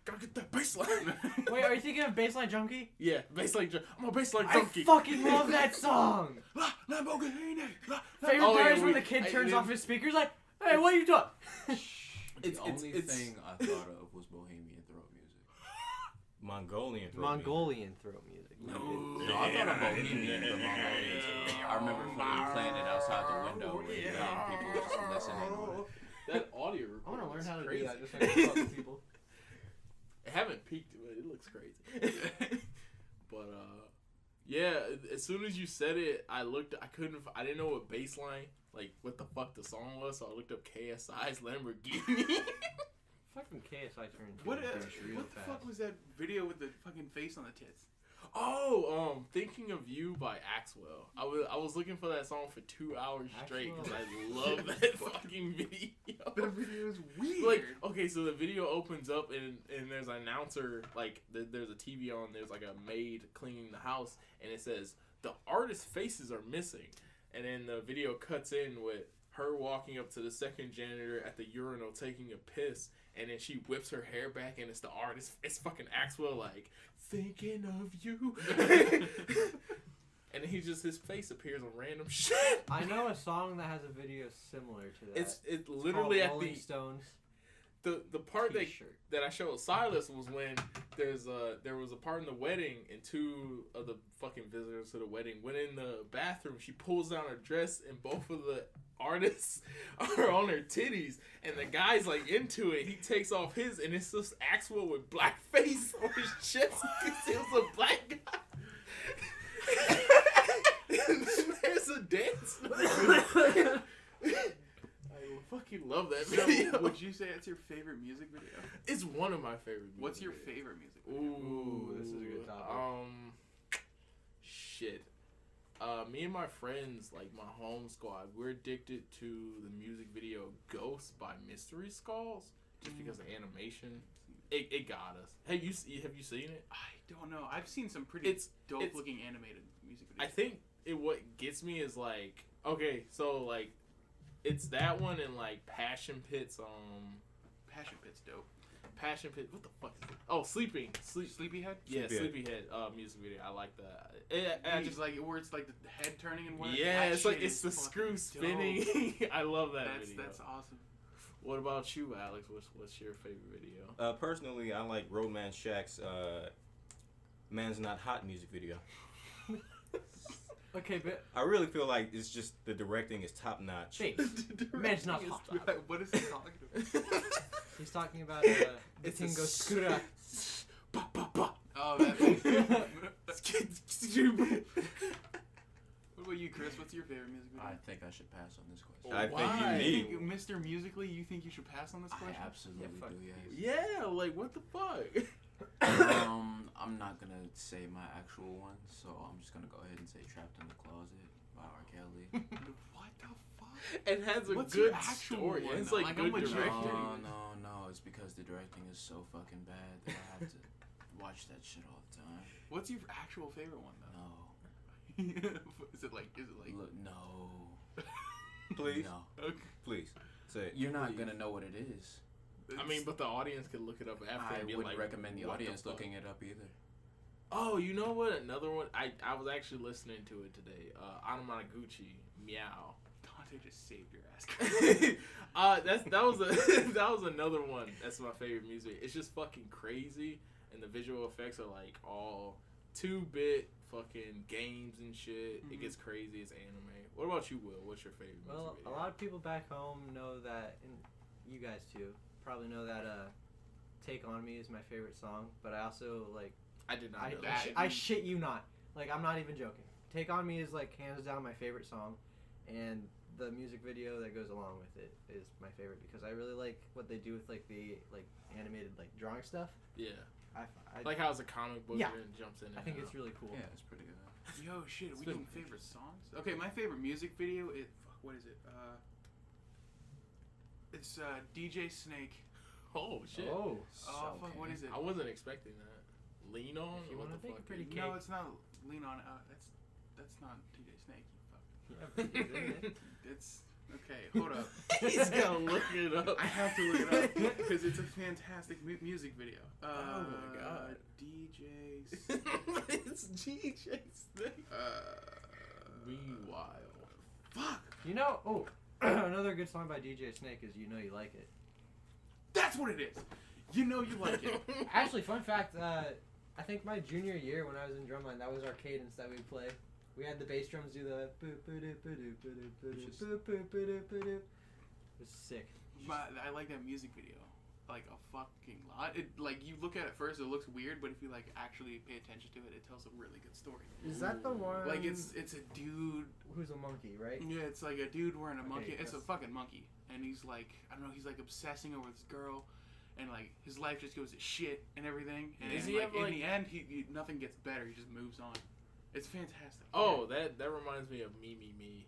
Gotta get that baseline. Wait, are you thinking of Baseline Junkie? Yeah, baseline. I'm a baseline I junkie. fucking love that song. Lamborghini! Favorite Oh, part yeah, is when the kid turns I- off his speakers like, hey, what are you doing? The only thing I thought of was Bohemian throat music. Mongolian. throat Mongolian throat music. No, I thought of Bohemian, but Mongolian too. I remember fucking playing it outside the window with people just listening. That audio I want to learn how to crazy. do that just so I can talk to people. It haven't peaked, but it looks crazy. But yeah. As soon as you said it, I didn't know what baseline, like what the fuck the song was, so I looked up KSI's Lamborghini. Fucking KSI turned What real the fast. fuck was that video with the fucking face on the tits? Thinking of You by Axwell. I was looking for that song for 2 hours straight because I love that fucking video. That video is weird. Like, okay, so the video opens up and there's an announcer, like, there's a TV on, there's like a maid cleaning the house, and it says, the artist's faces are missing. And then the video cuts in with her walking up to the second janitor at the urinal taking a piss, and then she whips her hair back, and it's the artist. It's fucking Axwell, like, thinking of you. And then his face appears on random shit. I know a song that has a video similar to that. It's literally called at Rolling the Stones the part t-shirt. that I showed Silas was when there was a part in the wedding, and two of the fucking visitors to the wedding went in the bathroom. She pulls down her dress, and both of the artists are on her titties, and the guy's like into it. He takes off his, and it's just Axwell with black face on his chest because he was a black guy. And then there's a dance. I fucking love that video. So, would you say it's your favorite music video? It's one of my favorite music What's your videos. favorite music video? Ooh, this is a good topic. Shit. Me and my friends, like my home squad, we're addicted to the music video "Ghost" by Mystery Skulls, just because of animation. It got us. Have you seen it? I don't know. I've seen some pretty It's dope-looking animated music videos. I think what gets me is like, okay, so like, it's that one and like Passion Pit's Passion Pit's dope. Passion Pit. What the fuck is it? Oh, Sleepyhead? Yeah, Sleepyhead. Sleepyhead music video. I like that. I Just like where it's like the head turning and whatnot. yeah, That it's like shit it's is the fucking screw dope. spinning. I love that video. That's awesome. What about you, Alex? What's your favorite video? Personally, I like Roadman Shack's "Man's Not Hot" music video. Okay, but I really feel like it's just the directing is top notch. Babe, man's not hot. What is he talking about? He's talking about It's a Tingo Skura. Ba, ba, ba. Oh, that What about you, Chris? What's your favorite music video? I think I should pass on this question. I think Why? you You need. think, Mr. Musically, you think you should pass on this I question? absolutely fuck do, yes. Yeah, like what the fuck? I'm not gonna say my actual one, so I'm just gonna go ahead and say "Trapped in the Closet" by R. Kelly. What the fuck? It has a What's good your actual story. one, It's though? like Like, good I'm legit directing. curious. No. It's because the directing is so fucking bad that I have to watch that shit all the time. What's your actual favorite one, though? No. Is it like? Look, no. Please, No. Okay. please say it. You're not Please. gonna know what it is. I mean, but the audience can look it up after I and be wouldn't like, recommend the what audience fuck? looking it up either. Oh, you know what? Another one. I was actually listening to it today. Anamanaguchi, Meow. Dante just saved your ass. that was another one. That's my favorite music. It's just fucking crazy, and the visual effects are like all 2-bit fucking games and shit. It gets crazy. It's anime. What about you, Will? What's your favorite music Well, video? a lot of people back home know that, and you guys too probably know that "Take on Me" is my favorite song. But I also like I did not I know that. that. I shit you not. Like, I'm not even joking. "Take on Me" is like hands down my favorite song, and the music video that goes along with it is my favorite because I really like what they do with like the like animated like drawing stuff. Yeah, I like how it's a comic book Yeah. and jumps in. I think it's really cool. Yeah, it's pretty good. Yo, shit, are It's we been- doing favorite songs? Okay, my favorite music video is what is it? It's DJ Snake. Oh shit! Oh, Oh fuck, what is it? I wasn't expecting that. Lean on. If you or wanna what the think fuck pretty is- No, Cake. it's not Lean On. That's not DJ Snake. You fuck. yeah. It's okay. Hold up. He's gonna look it up. I have to look it up because it's a fantastic music video. Oh my God. DJ. It's DJ Snake. Meanwhile. Fuck. You know, oh, another good song by DJ Snake is "You Know You Like It." That's what it is. You know you like it. Actually, fun fact, I think my junior year when I was in drumline, that was our cadence that we'd play. We had the bass drums do the It was sick. I like that music video like a fucking lot. It like you look at it first, it looks weird, but if you like actually pay attention to it, it tells a really good story. Is that the one? Like it's a dude. who's a monkey, right? Yeah, it's like a dude wearing a Okay, monkey. It's a that's- fucking monkey, and he's like, I don't know, he's like obsessing over this girl, and like his life just goes to shit and everything. And Does then, he like, have, in like- the end, he nothing gets better. He just moves on. It's fantastic. Oh, that reminds me of Me. Me.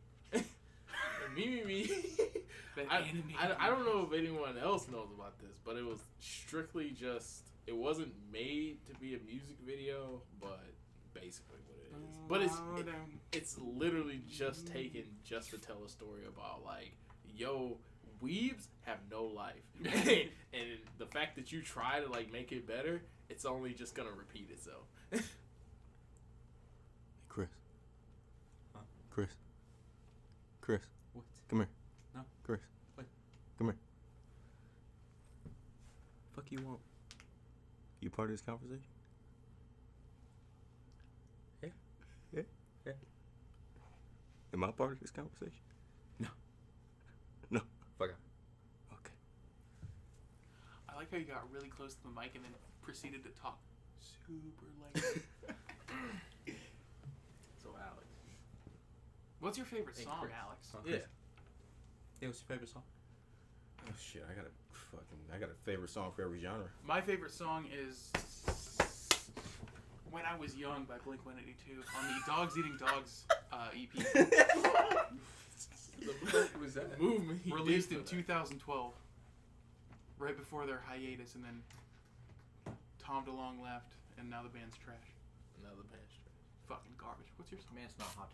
That I animated don't know if anyone else knows about this, but it was strictly just. It wasn't made to be a music video, but basically what it is. But it's literally just taken just to tell a story about like, yo, weebs have no life, and the fact that you try to like make it better, it's only just gonna repeat itself. Chris. Huh? Chris. Chris. What? Come here. No. Chris. What? Come here. Fuck you want? You part of this conversation? Yeah. Yeah? Yeah. Am I part of this conversation? No. No. Fuck off. Okay. I like how you got really close to the mic and then proceeded to talk super like. So Alex, What's your favorite Hey, song, Chris. Alex? yeah, Yeah, what's your favorite song? Oh shit! I got a favorite song for every genre. My favorite song is "When I Was Young" by Blink-182 on the Dogs Eating Dogs EP, What was that? movement he released did in for that. 2012, right before their hiatus, and then Tom DeLonge left, and now the band's trash. Another bench. Fucking garbage. What's your song? Man, it's not hot.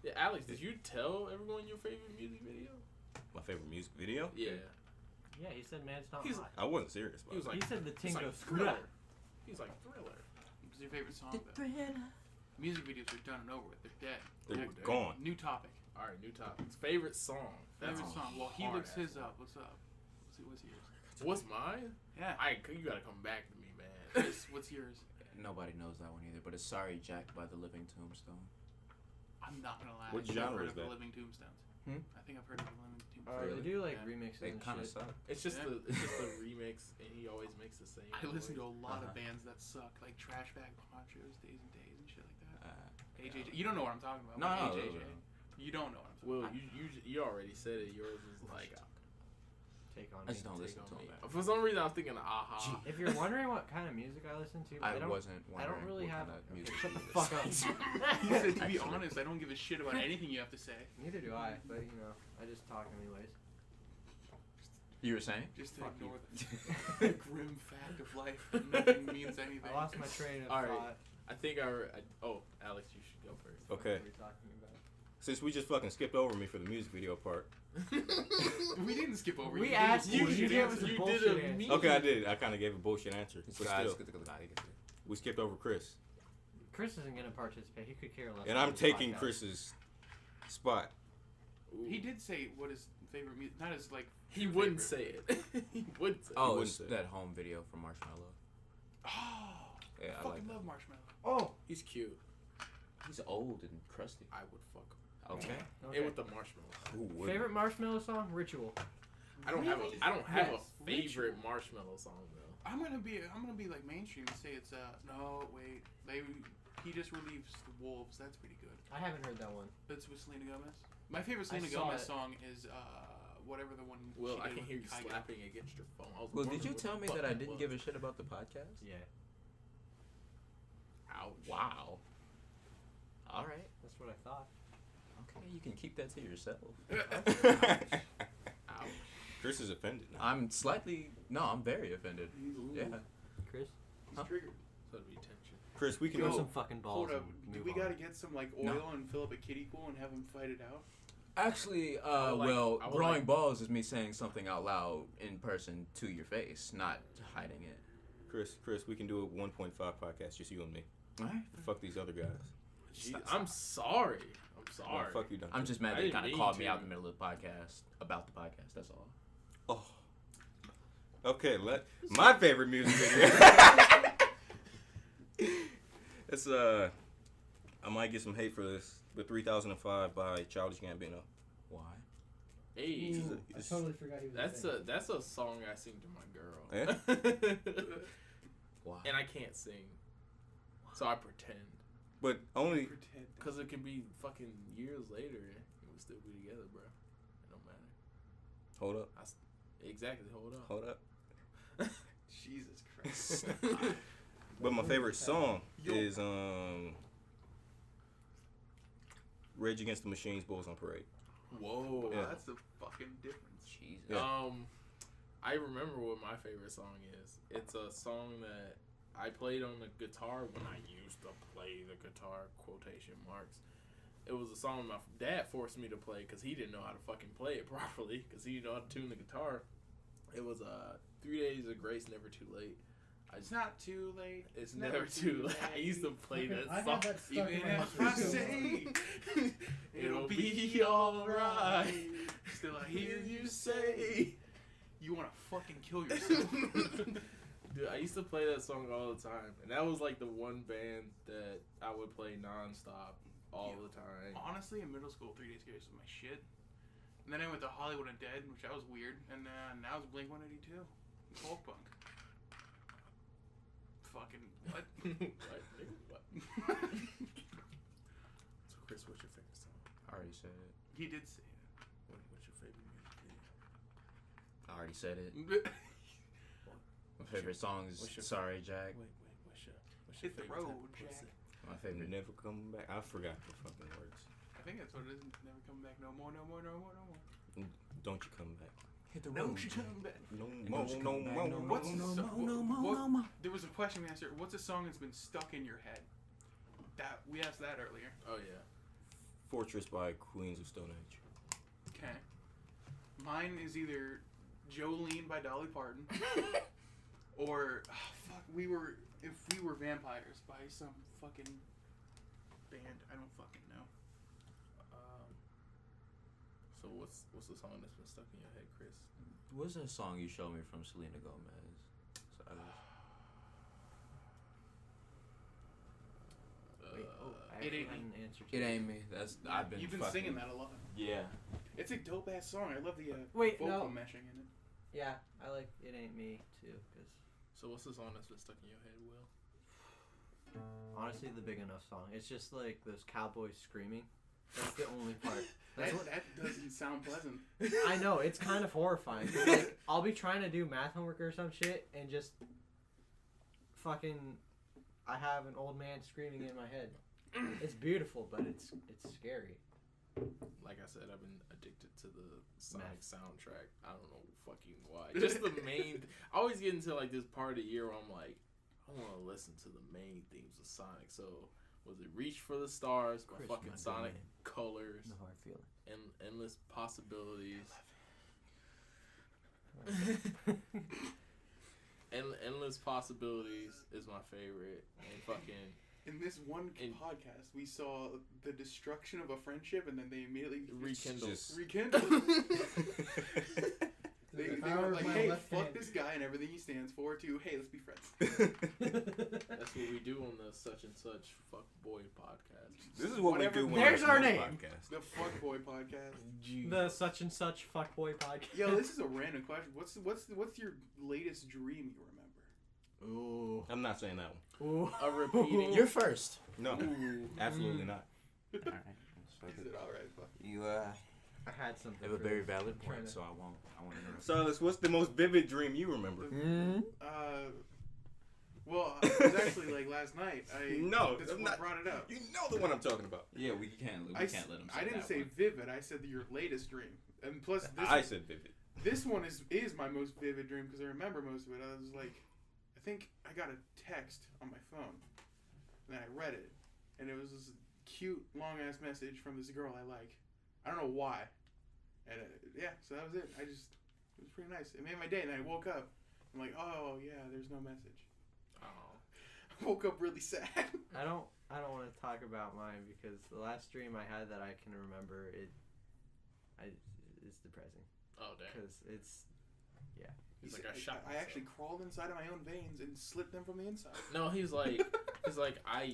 Yeah, Alex, did you tell everyone your favorite music video? My favorite music video? Yeah. Yeah, he said, "Man, it's not He's- hot." I wasn't serious about He was it. like, He said the he's ting like goes Thriller. He's like Thriller. What's your favorite song? Though? Music videos are done and over with. They're dead. They're Dude, gone. New topic. All right, new topics. Favorite song. That's Favorite a song. Well, he hard looks ass his one. up. What's up? What's yours? What's mine? Yeah. You gotta come back to me, man. Chris, what's yours? Nobody knows that one either, but it's Sorry Jack by The Living Tombstone. I'm not gonna lie. What I think genre I've heard is of the that? Living Tombstones. Hmm? I think I've heard of the Living Tombstones. Really? They do like Yeah. remixes They and kind of shit. suck. It's just Yeah. the remix, and he always makes the same. I listen to a lot Uh-huh. of bands that suck, like Trash Bag Ponchos, Days and Days, and shit like that. AJJ. You don't know what I'm talking about. No, but no, AJJ. no. You don't know what I'm talking Will, about. you already said it. Yours was like. Take on I just me. don't Take listen on to me. him. For some reason, I was thinking of Aha. If you're wondering what kind of music I listen to, I don't, wasn't I don't wondering really what have. kind of Okay, music shut you the fuck up. listen He said, to be Actually. honest, I don't give a shit about anything you have to say. Neither do I, but you know, I just talk anyways. You were saying? Just to Fuck ignore the grim fact of life. Nothing means anything. I lost my train of All right. thought. I think oh, Alex, you should go first. Okay. What were we talking about? Since we just fucking skipped over me for the music video part. We didn't skip over. We you. asked You you, gave you us gave bullshit us a answer. bullshit did a answer. me- Okay, I did. I kind of gave a bullshit answer. But still, we skipped over Chris. Chris isn't gonna participate. He could care less. And about I'm this taking podcast. Chris's spot. He did say what his favorite music, not his like. He true wouldn't favorite. say it. He wouldn't say Oh, wouldn't it's say. that home video from Marshmallow. Oh, Yeah, I I fucking like that. love Marshmallow. Oh. it. He's cute. He's old and crusty. I would fuck him. Okay. Okay. And with the marshmallow. Who wouldn't? Favorite Marshmallow song? Ritual. I don't have Yes. a favorite marshmallow song though. I'm gonna be like mainstream and say it's no wait he just released Wolves. That's pretty good. I haven't heard that one. That's with Selena Gomez. My favorite I Selena saw Gomez it. song is whatever the one. Well, she I did can with hear you Kygo. slapping against your phone. I was Well, did wondering you what tell the me fuck that I that didn't was. give a shit about the podcast? Yeah. Ouch. Wow. All right. That's what I thought. Okay, you can keep that to yourself. Ouch. Chris is offended now. I'm very offended. Yeah. Chris? He's Huh? triggered. So it'd be tension. Chris, we can Throw Yo, some fucking balls. Hold up. and Do move we on. gotta get some like oil No. and fill up a kiddie pool and have them fight it out? Actually, I would like- growing balls is me saying something out loud in person to your face, not hiding it. Chris, we can do a 1.5 podcast, just you and me. All right. Fuck these other guys. Jeez, I'm sorry. I'm No, sorry. fuck you, Danté. I'm just mad I they didn't kind of mean called me to. out in the middle of the podcast about the podcast. That's all. Oh. Okay, my favorite music video. It's I might get some hate for this, but 3005 by Childish Gambino. Why? Hey, I totally forgot he was that's a song I sing to my girl. Yeah? Why? And I can't sing, so I pretend. But only Pretend. Cause it can be fucking years later and we'll still be together, bro. It don't matter. hold up. Exactly. Hold up. Jesus Christ. But my favorite song is Rage Against the Machine's Bulls on Parade. Whoa. Yeah. That's a fucking difference. Jesus. Yeah. I remember what my favorite song is. It's a song that I played on the guitar when I used to play the guitar, quotation marks. It was a song my dad forced me to play because he didn't know how to fucking play it properly because he didn't know how to tune the guitar. It was 3 Days of Grace, Never Too Late. It's not too late. It's never too late. I used to play that I song. have that stuck Even in my if I head. say It'll be alright. Still I hear you say. you want to fucking kill yourself. Dude, I used to play that song all the time, and that was like the one band that I would play nonstop all the time. Honestly, in middle school, 3 Days Grace was my shit. And then I went to Hollywood Undead, which that was weird. And now it's Blink-182. Folk punk. Fucking what? What? What? So, Chris, what's your favorite song? I already said it. He did say What's your favorite music video? I already said it. it. My favorite song is what's your- Sorry, Jack. Wait, what's your Hit the favorite road, type of pussy? Jack. My favorite. Never come back. I forgot the fucking words. I think that's what it is. Never come back. No more, no more, no more, no more. Don't you come back. Hit the No, road, she Jack. come back. No And more, don't you no come back more, no no more, What's more. the no song? more, no more, What- no more. There was a question we answered. What's a song that's been stuck in your head? That we asked that earlier. Oh yeah. Fortress by Queens of Stone Age. Okay. Mine is either Jolene by Dolly Parton or If We Were Vampires by some fucking band. I don't fucking know. So what's the song that's been stuck in your head, Chris? What's that song you showed me from Selena Gomez? Silas. Wait, I It actually ain't had me. an answer to It that. ain't me. I've been. You've been fucking- singing that a lot. Yeah. It's a dope ass song. I love the Wait, vocal no. meshing in it. Yeah, I like It Ain't Me too, because So what's the song that's been stuck in your head, Will? honestly the Big Enough song. It's just like those cowboys screaming. That's the only part. That's what, that doesn't sound pleasant. I know, it's kind of horrifying. Like, I'll be trying to do math homework or some shit, and just fucking, I have an old man screaming in my head. It's beautiful, but it's scary. Like I said, I've been addicted to the Sonic Math. soundtrack. I don't know fucking why. Just the main. I always get into like this part of the year where I'm like, I want to listen to the main themes of Sonic. So was it Reach for the Stars by Chris, fucking my Sonic man. Colors No hard feeling. and Endless Possibilities. And Endless Possibilities is my favorite. And fucking. In this one In- podcast, we saw the destruction of a friendship, and then they immediately Rekindle. rekindled. They Power were of like, my hey, left fuck hand. this guy and everything he stands for, to, hey, let's be friends. That's what we do on the such and such fuck boy podcast. This is what Whatever. we do. There's on our the name. Podcast. The Fuckboy Podcast. The such and such fuckboy podcast. Yo, this is a random question. What's your latest dream you remember? Ooh. I'm not saying that one. Ooh. A repeating. You're first. No, Ooh. absolutely not. All right. Is it alright? Fuck. You I had something. have a for very this. valid I'm trying point, to- so I won't interrupt. Silas, what's the most vivid dream you remember? Well, it was actually like last night. No, that's I'm what not- brought it up. You know the one I'm talking about. Yeah, we can't let him. I didn't that say one. vivid. I said your latest dream. And plus, I said vivid. this one is my most vivid dream because I remember most of it. I was like, I think I got a text on my phone, and then I read it, and it was this cute long ass message from this girl I like. I don't know why, and yeah, so that was it. It was pretty nice. It made my day, and I woke up. I'm like, oh yeah, there's no message. Oh. I woke up really sad. I don't want to talk about mine because the last dream I had that I can remember it's depressing Oh damn. because it's He's like, I shot I actually crawled inside of my own veins and slit them from the inside. No, he's like I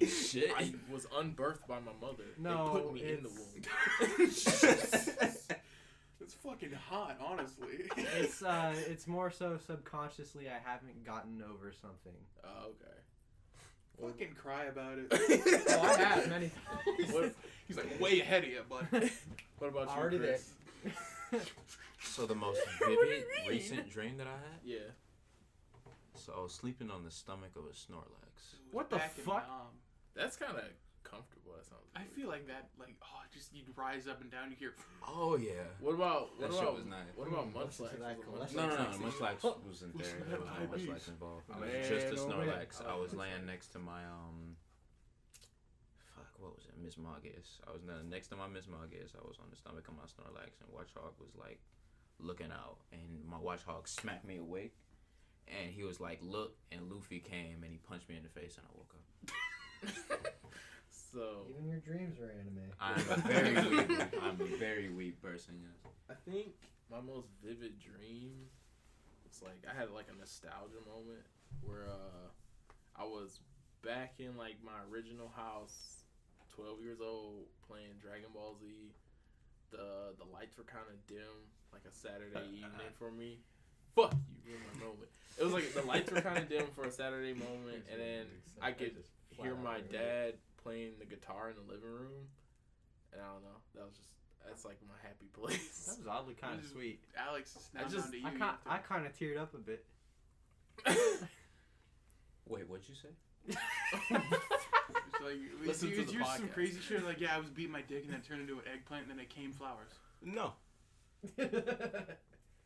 was unbirthed by my mother. No, they put me in the it's- womb. It's fucking hot, honestly. it's more so subconsciously I haven't gotten over something. Oh, okay. Fucking cry about it. Oh, I have many times. He's like way ahead of you, bud. What about you, Already there. Chris? So the most vivid recent dream that I had. Yeah. So I was sleeping on the stomach of a Snorlax. What the Back in fuck? Nam. That's kind of comfortable. That sounds. I good. feel like that, like, just you'd rise up and down, you hear. Oh yeah. What about That shit was nice. What about Listen Munchlax? to that Was cholesterol. Munchlax No. sexy? Munchlax wasn't there. There was no Diabetes. Munchlax involved. It was Man, just a oh, man. Snorlax. I was laying next to my Fuck, what was it? Miss Margus. I was next to my Miss Margus. I was on the stomach of my Snorlax, and Watchhog was like looking out, and my Watchhog smacked me awake, and he was like, "Look," and Luffy came and he punched me in the face, and I woke up. So Even your dreams are anime. I'm a very weak person. Yes. I think my most vivid dream was like I had like a nostalgia moment where I was back in like my original house, 12 years old, playing Dragon Ball Z. The lights were kind of dim, like a Saturday evening for me. Fuck you, ruined my moment. It was like the lights were kind of dim for a Saturday moment, and then I could hear my dad playing the guitar in the living room, and I don't know. That's like my happy place. That was oddly kind of Just- sweet. Alex is now I just- down to you. I kind of teared up a bit. Wait, what'd you say? It's like, Listen to the you're some podcast. crazy shit. Like, yeah, I was beating my dick and then turned into an eggplant and then it came flowers. No,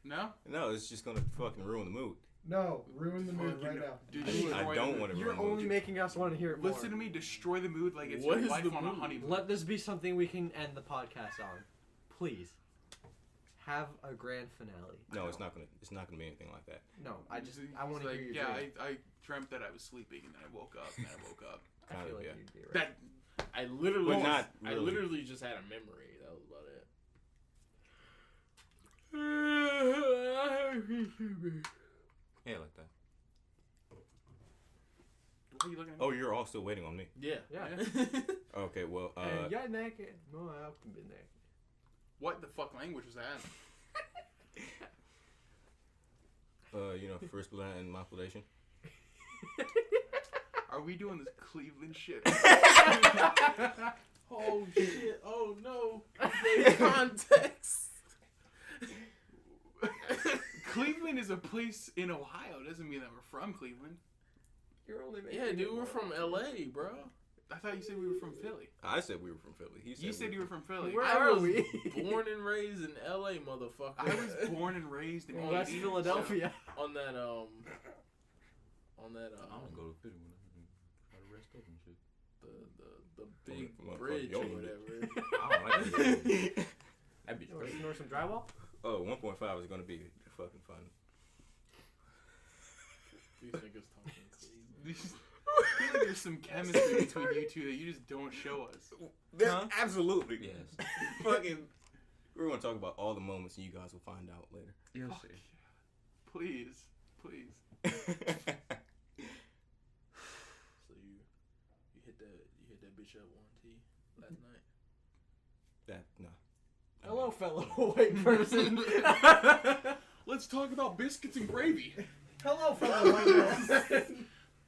No? it's just gonna fucking ruin the mood. No, ruin the mood Fucking right now. dude, I destroy don't the want to mood. You're ruin the only mood. making us want to hear it more. Listen to me, destroy the mood like it's What your is wife the on a mood? honeymoon. Let this be something we can end the podcast on. Please. Have a grand finale. No, it's not gonna be anything like that. No, I want It's to like, hear your yeah, dream. I dreamt that I was sleeping and then I woke up and then I woke up. I Kind feel of, like yeah. you'd be right. That I literally, But not I really. literally just had a memory. That was about it. Yeah, like that. Why are you looking at me? Oh, you're all still waiting on me. Yeah. Yeah. Okay, well, And you're naked. No, I can be naked. What the fuck language was that? first blood and manipulation. Are we doing this Cleveland shit? Oh shit! Oh no! There's context. Cleveland is a place in Ohio. Doesn't mean that we're from Cleveland. You're only Yeah, dude, we're from LA, bro. I thought you said we were from Philly. I said we were from Philly. You said you were from Philly. Where I are was we? born and raised in LA, motherfucker. I was born and raised in West 80s. Philadelphia. on that I don't go to Philly when I try to rest up and shit. the big Motherfucker, bridge yo, or you whatever. I don't like that. That bitch You want crazy. to snort some drywall? Oh, 1.5 is gonna be fucking fun. These niggas talking crazy. I feel like there's some chemistry between you two that you just don't show us. Huh? Absolutely. Yes. Fucking. We're gonna talk about all the moments, and you guys will find out later. You'll Fuck see. yeah. Please. So you hit that bitch up 1T last night. That no. Hello, fellow white person. Let's talk about biscuits and gravy. Hello, fellow white person.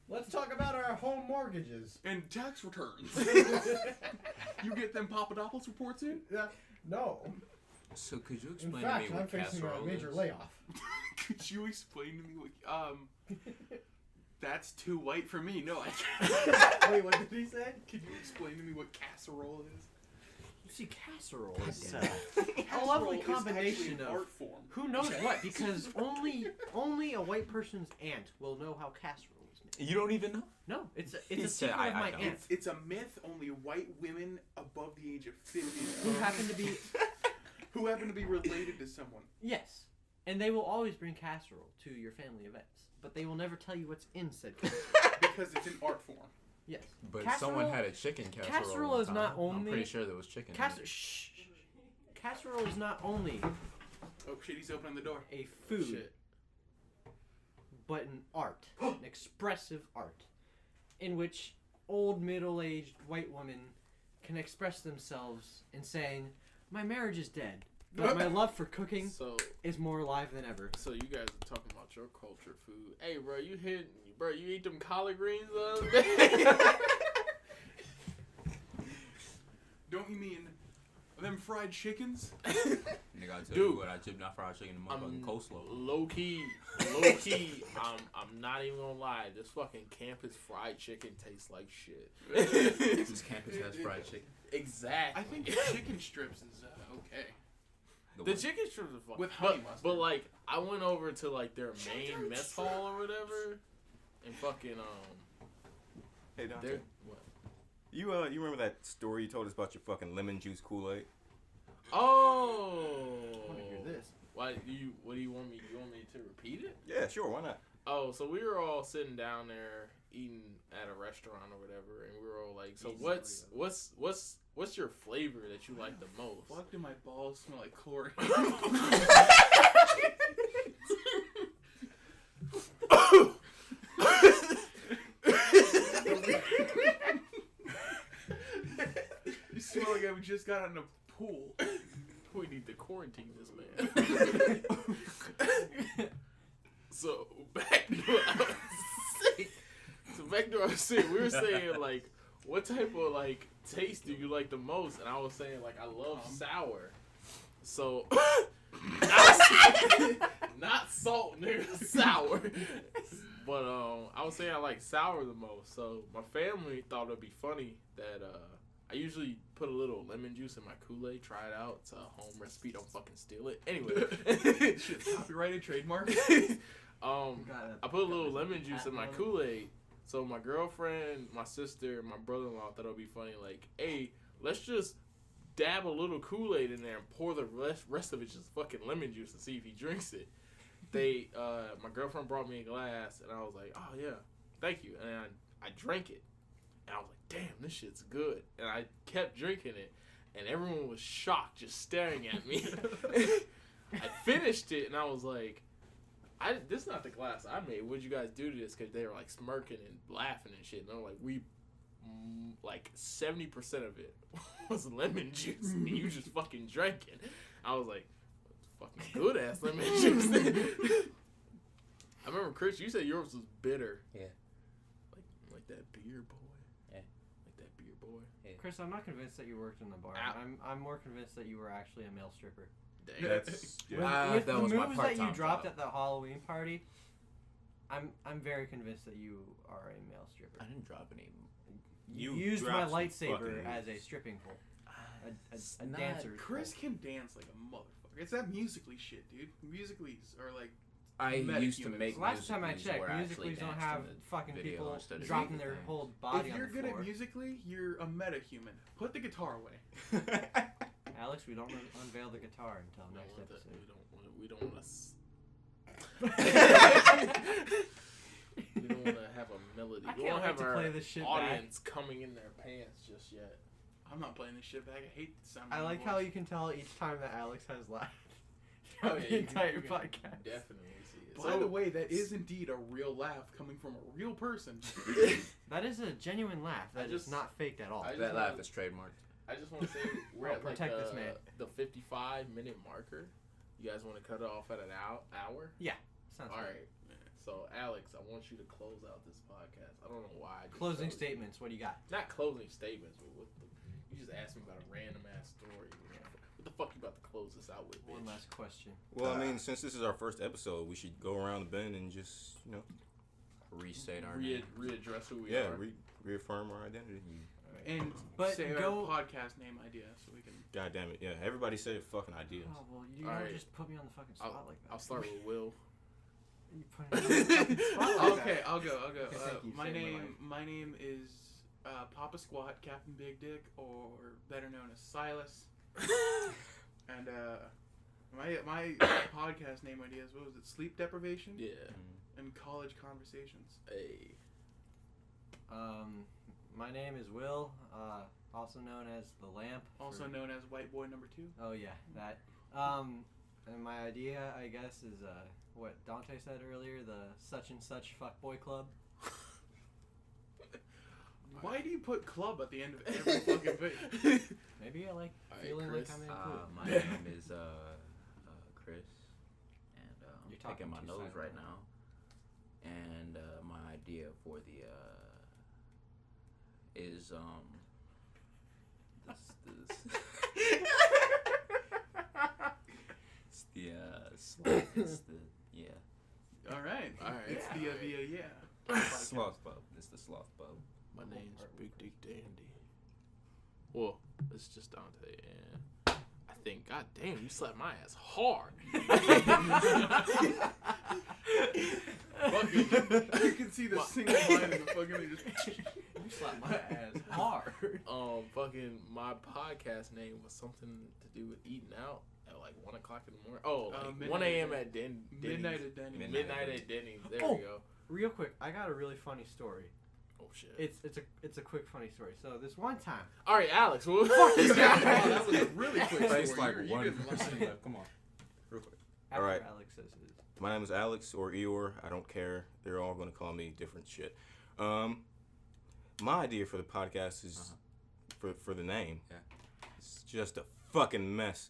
Let's talk about our home mortgages. And tax returns. You get them Papadopoulos reports in? No. So could you In explain fact, to me I'm what facing casserole a major is? layoff. Could you explain to me what... That's too white for me. No, I can't. Wait, what did he say? Could you explain to me what casserole is? You see, casserole is damn a lovely Casserole is combination actually an of art form. who knows what, because only a white person's aunt will know how casserole is made. You don't even know? No, it's a He said, secret of I my know. aunt It's a myth. Only white women above the age of 50 who happen to be who happen to be related to someone. yes, and they will always bring casserole to your family events, but they will never tell you what's in said casserole. Because it's an art form. Yes, But Casserole- someone had a chicken casserole. casserole one is time. not I'm only- pretty sure there was chicken. in it. casserole is not only Oh shit, he's opening the door. a food, Shit. but an art, an expressive art, in which old middle-aged white women can express themselves in saying, "My marriage is dead, but my love for cooking So is more alive than ever." you guys are talking about your culture food. Hey, bro, you eat them collard greens the other day? Don't you mean them fried chickens? Nigga, I tell Dude, you what, I tipped not fried chicken and motherfucking coleslaw. Low key, I'm not even gonna lie. This fucking campus fried chicken tastes like shit. This campus has fried chicken. Exactly. I think chicken strips is okay. The chicken strips are fucking With honey mustard. But like, I went over to like their main mess hall or whatever, and fucking Hey, Dante. they're what? You remember that story you told us about your fucking lemon juice Kool-Aid? Oh. I want to hear this. What do you want me? You want me to repeat it? Yeah, sure. Why not? Oh, so we were all sitting down there eating at a restaurant or whatever, and we were all like, "So what's your flavor that you like the most?" Fuck, do my balls smell like chlorine? You smell like I just got in a pool. We need to quarantine this man. So back to what I was saying. We were saying like, what type of like taste do you like the most? And I was saying like I love sour. So not salt, nigga, sour. But I was saying I like sour the most. So my family thought it'd be funny that I usually put a little lemon juice in my Kool-Aid. Try it out. It's a home recipe. Don't fucking steal it. Anyway. Shit, copyrighted trademark. I put a little lemon juice in my Kool-Aid. So my girlfriend, my sister, my brother-in-law thought it would be funny. Like, hey, let's just dab a little Kool-Aid in there and pour the rest of it just fucking lemon juice and see if he drinks it. My girlfriend brought me a glass, and I was like, oh, yeah, thank you. And I drank it. And I was like, damn, this shit's good. And I kept drinking it. And everyone was shocked, just staring at me. I finished it, and I was like, this is not the glass I made. What'd you guys do to this? Because they were like smirking and laughing and shit. And I'm like, 70% of it was lemon juice. And you just fucking drank it. I was like, fucking good ass lemon juice. I remember, Chris, you said yours was bitter. Yeah. Like that beer boy. Yeah. Like that beer boy. Chris, I'm not convinced that you worked in the bar. I'm more convinced that you were actually a male stripper. Dang. That's With that the was my moves that you part-time dropped job. at the Halloween party, I'm very convinced that you are a male stripper. I didn't drop any. You You used my dropped some lightsaber fucking as a moves. stripping pole. It's A not- dancer. Chris can dance like a motherfucker. It's that musically shit, dude. Musicallys are like. I Meta used to humans. make. Last time I musicallys checked, where I actually musicallys don't danced have in the fucking video people instead of dropping doing their the whole If body on you're the good floor. at musically, you're a meta human. Put the guitar away. Alex, we don't unveil the guitar until We next don't want that. episode. We don't want we don't want to have a melody. I We can't don't wait have to our play this shit back. audience coming in their pants just yet. I'm not playing this shit back. I hate the sound. I of my like how voice. you can tell each time that Alex has laughed. Oh, yeah, the you entire can podcast. Definitely see it. By the way, that is indeed a real laugh coming from a real person. That is a genuine laugh. That is just- not faked at all. I just That wanna- laugh is trademarked. I just want to say we're Oh, at like protect this man. the 55-minute marker. You guys want to cut it off at an hour? Sounds All good. right. So Alex, I want you to close out this podcast. I don't know why. I just Closing chose- statements. What do you got? Not closing statements, but you just asked me about a random ass story. What the fuck you about to close this out with, bitch? One last question. Well, I mean, since this is our first episode, we should go around the bend and just, Restate our name. readdress who we are. reaffirm our identity. And But say go- our podcast name idea so we can. God damn it, yeah. Everybody say fucking ideas. Oh well, you All don't right. just put me on the fucking spot like that. I'll start with Will. You put me on the fucking spot like Okay, that. I'll go. Okay, thank you. My Saved my name. life. My name is Papa Squat, Captain Big Dick, or better known as Silas. And my podcast name ideas. What was it? Sleep deprivation Yeah. and college conversations. Hey. My name is Will, also known as the Lamp. Also for- known as White Boy Number 2. Oh yeah, that. And my idea, I guess, is what Dante said earlier: the such and such fuckboy club. Why do you put club at the end of every fucking thing? Maybe I like All right, feeling Chris. like I'm in a group. My name is Chris, and I'm You're talking picking my too nose silently. right now. And my idea for the is it's the sloth. It's the All right. All right. It's the sloth pub. It's the sloth pub. My name's Big Dick Dandy. Well, it's just Dante, and I think, god damn, you slapped my ass hard. You can see the single line in the fucking. You slapped my ass hard. Fucking my podcast name was something to do with eating out at like 1 o'clock in the morning. Oh, like 1 a.m. at Denny's. Midnight at Denny's. Midnight at Denny's. There Oh. we go. Real quick, I got a really funny story. Oh shit. It's a quick funny story. So this one time, All right, Alex. Fuck this guy. Oh, that was a really quick story. It's like You one didn't lie. person left. Come on, real quick. after Alright. Alex says his. My name is Alex or Eeyore. I don't care. They're all going to call me different shit. My idea for the podcast is for the name. Yeah. It's just a fucking mess.